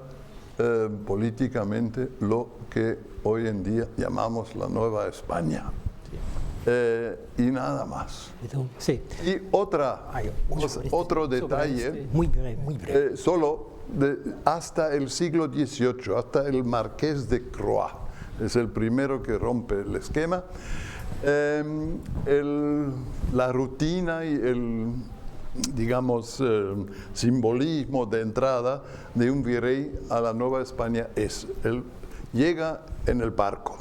políticamente lo que hoy en día llamamos la Nueva España. Y nada más. Sí. Y otro detalle, Muy breve. solo hasta el siglo XVIII, hasta el Marqués de Croix, es el primero que rompe el esquema. La rutina y el, digamos, simbolismo de entrada de un virrey a la Nueva España es, él llega en el barco,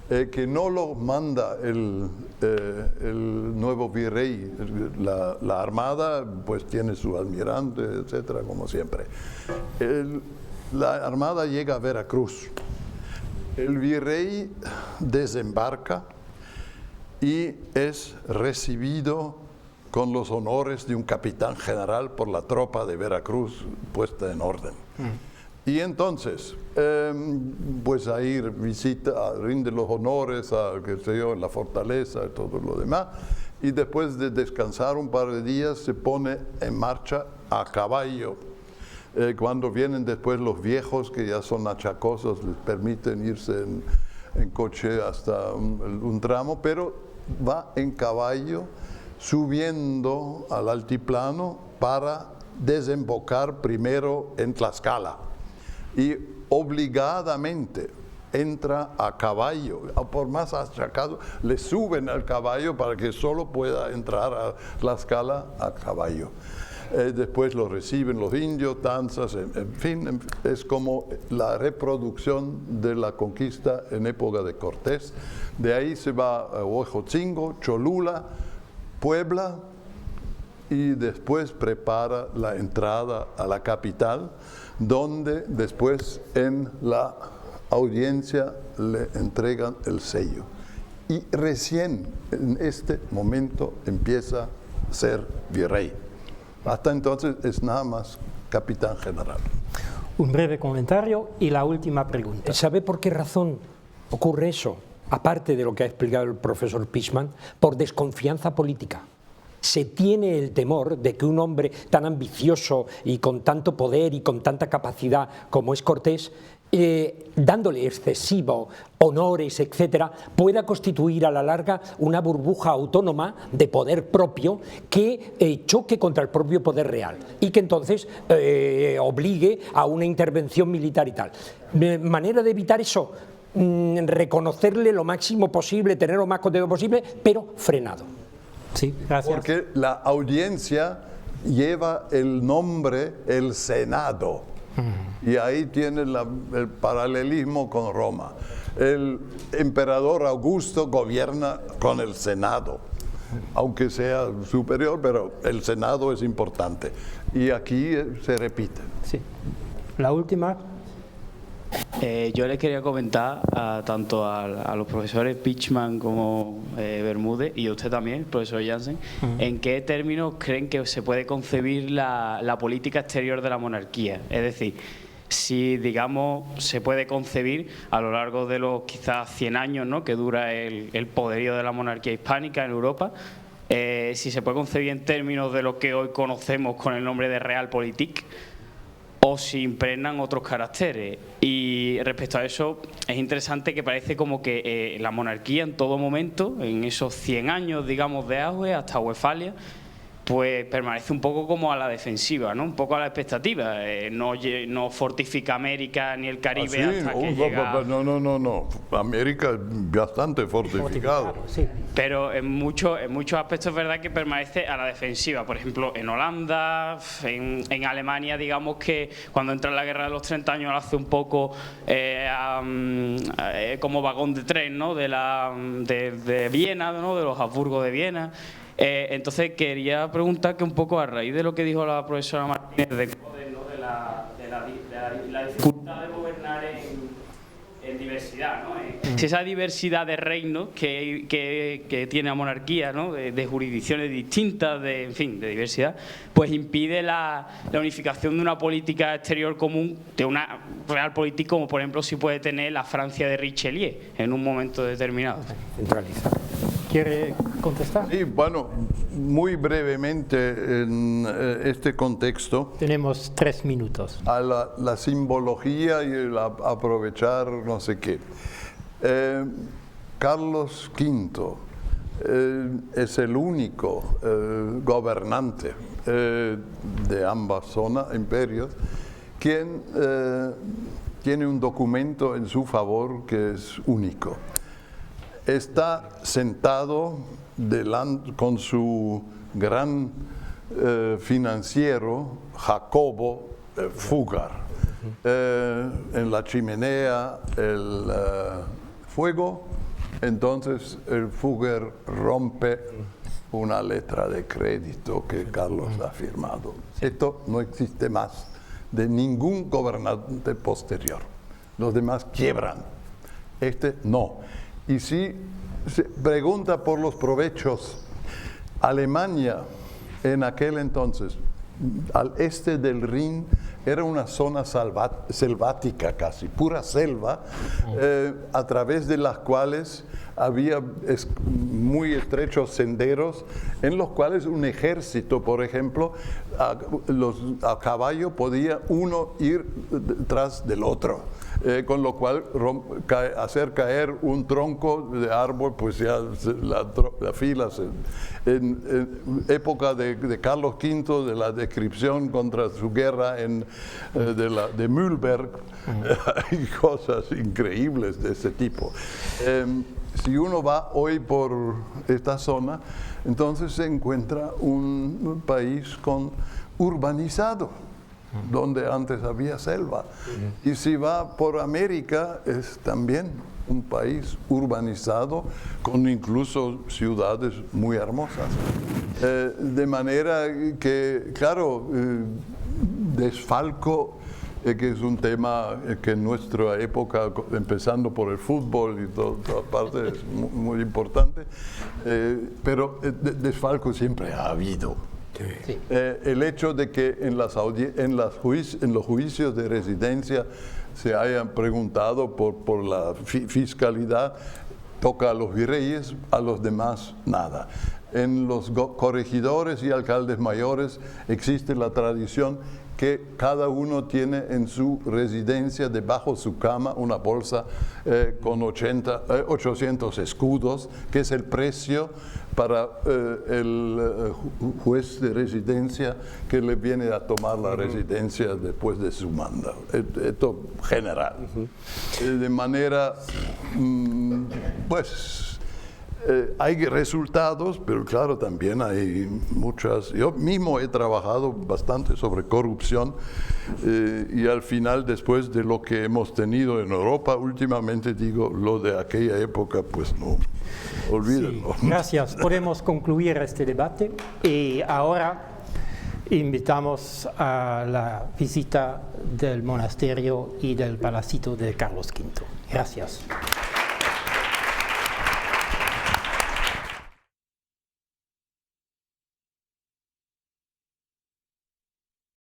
que no lo manda el nuevo virrey, la armada pues tiene su almirante, etcétera, como siempre. La armada llega a Veracruz, el virrey desembarca y es recibido con los honores de un capitán general por la tropa de Veracruz puesta en orden. Y entonces, pues ahí rinde los honores a, qué sé yo, la fortaleza y todo lo demás, y después de descansar un par de días se pone en marcha a caballo. Cuando vienen después los viejos, que ya son achacosos, les permiten irse en coche hasta un tramo, pero va en caballo subiendo al altiplano para desembocar primero en Tlaxcala. Y obligadamente entra a caballo, por más achacado, le suben al caballo para que solo pueda entrar a Tlaxcala a caballo. Después lo reciben los indios, danzas, en fin, es como la reproducción de la conquista en época de Cortés. De ahí se va a Huejotzingo, Cholula, Puebla, y después prepara la entrada a la capital, donde después en la audiencia le entregan el sello. Y recién en este momento empieza a ser virrey. Hasta entonces es nada más capitán general. Un breve comentario y la última pregunta. ¿Sabe por qué razón ocurre eso? Aparte de lo que ha explicado el profesor Pichman, por desconfianza política. Se tiene el temor de que un hombre tan ambicioso y con tanto poder y con tanta capacidad como es Cortés dándole excesivo honores, etcétera, pueda constituir a la larga una burbuja autónoma de poder propio que choque contra el propio poder real y que entonces obligue a una intervención militar y tal. Manera de evitar eso, reconocerle lo máximo posible, tener lo más contenido posible, pero frenado. Sí, gracias. Porque la audiencia lleva el nombre el Senado. Y ahí tiene el paralelismo con Roma. El emperador Augusto gobierna con el Senado, aunque sea superior, pero el Senado es importante. Y aquí se repite. Sí. La última. Yo les quería comentar tanto a los profesores Pichman como Bermúdez y a usted también, profesor Jansen, en qué términos creen que se puede concebir la política exterior de la monarquía. Es decir, si, digamos, se puede concebir a lo largo de los quizás 100 años, ¿no?, que dura el poderío de la monarquía hispánica en Europa, si se puede concebir en términos de lo que hoy conocemos con el nombre de Realpolitik, o si impregnan otros caracteres. Y respecto a eso, es interesante que parece como que la monarquía en todo momento, en esos 100 años, digamos, de auge hasta Westfalia, pues permanece un poco como a la defensiva, ¿no? Un poco a la expectativa. No fortifica América ni el Caribe hasta que llega... No. América es bastante fortificado. Sí. Pero en muchos aspectos es verdad que permanece a la defensiva. Por ejemplo, en Holanda, en Alemania, digamos que cuando entra en la guerra de los 30 años lo hace un poco como vagón de tren, ¿no?, de Viena, ¿no?, de los Habsburgo de Viena. Entonces quería preguntar que un poco a raíz de lo que dijo la profesora Martínez de la dificultad de gobernar en diversidad, ¿no? Si esa diversidad de reinos que tiene la monarquía, ¿no?, de jurisdicciones distintas, en fin, de diversidad, pues impide la unificación de una política exterior común, de una realpolitik, como por ejemplo si puede tener la Francia de Richelieu en un momento determinado. Centralizado. ¿Quiere contestar? Sí, bueno, muy brevemente en este contexto. Tenemos 3 minutos. A la simbología y el aprovechar no sé qué. Carlos V es el único gobernante de ambas zonas, imperios, quien tiene un documento en su favor que es único. Está sentado con su gran financiero, Jacobo Fugger. En la chimenea el fuego, entonces el Fugger rompe una letra de crédito que Carlos ha firmado. Esto no existe más de ningún gobernante posterior. Los demás quiebran. Este no. Y si se pregunta por los provechos, Alemania en aquel entonces, al este del Rin, era una zona selvática casi, pura selva, a través de las cuales había muy estrechos senderos en los cuales un ejército, por ejemplo, a caballo podía uno ir tras del otro. Con lo cual hacer caer un tronco de árbol, pues ya la fila en época de Carlos V, de la descripción contra su guerra de Mühlberg, hay cosas increíbles de ese tipo. Si uno va hoy por esta zona, entonces se encuentra un país urbanizado, donde antes había selva. Y si va por América, es también un país urbanizado, con incluso ciudades muy hermosas. De manera que, claro, desfalco, que es un tema que en nuestra época, empezando por el fútbol y toda parte, es muy importante, pero desfalco siempre ha habido. Sí. El hecho de que en los juicios de residencia se hayan preguntado por la fiscalidad, toca a los virreyes, a los demás nada. En los corregidores y alcaldes mayores existe la tradición que cada uno tiene en su residencia, debajo de su cama, una bolsa con 800 escudos, que es el precio para el juez de residencia que le viene a tomar la residencia después de su mando. Esto general. De manera, pues, hay resultados, pero claro, también hay muchas. Yo mismo he trabajado bastante sobre corrupción y al final, después de lo que hemos tenido en Europa, últimamente digo, lo de aquella época, pues no, olvídenlo. Sí, gracias. Podemos concluir este debate y ahora invitamos a la visita del monasterio y del palacito de Carlos V. Gracias.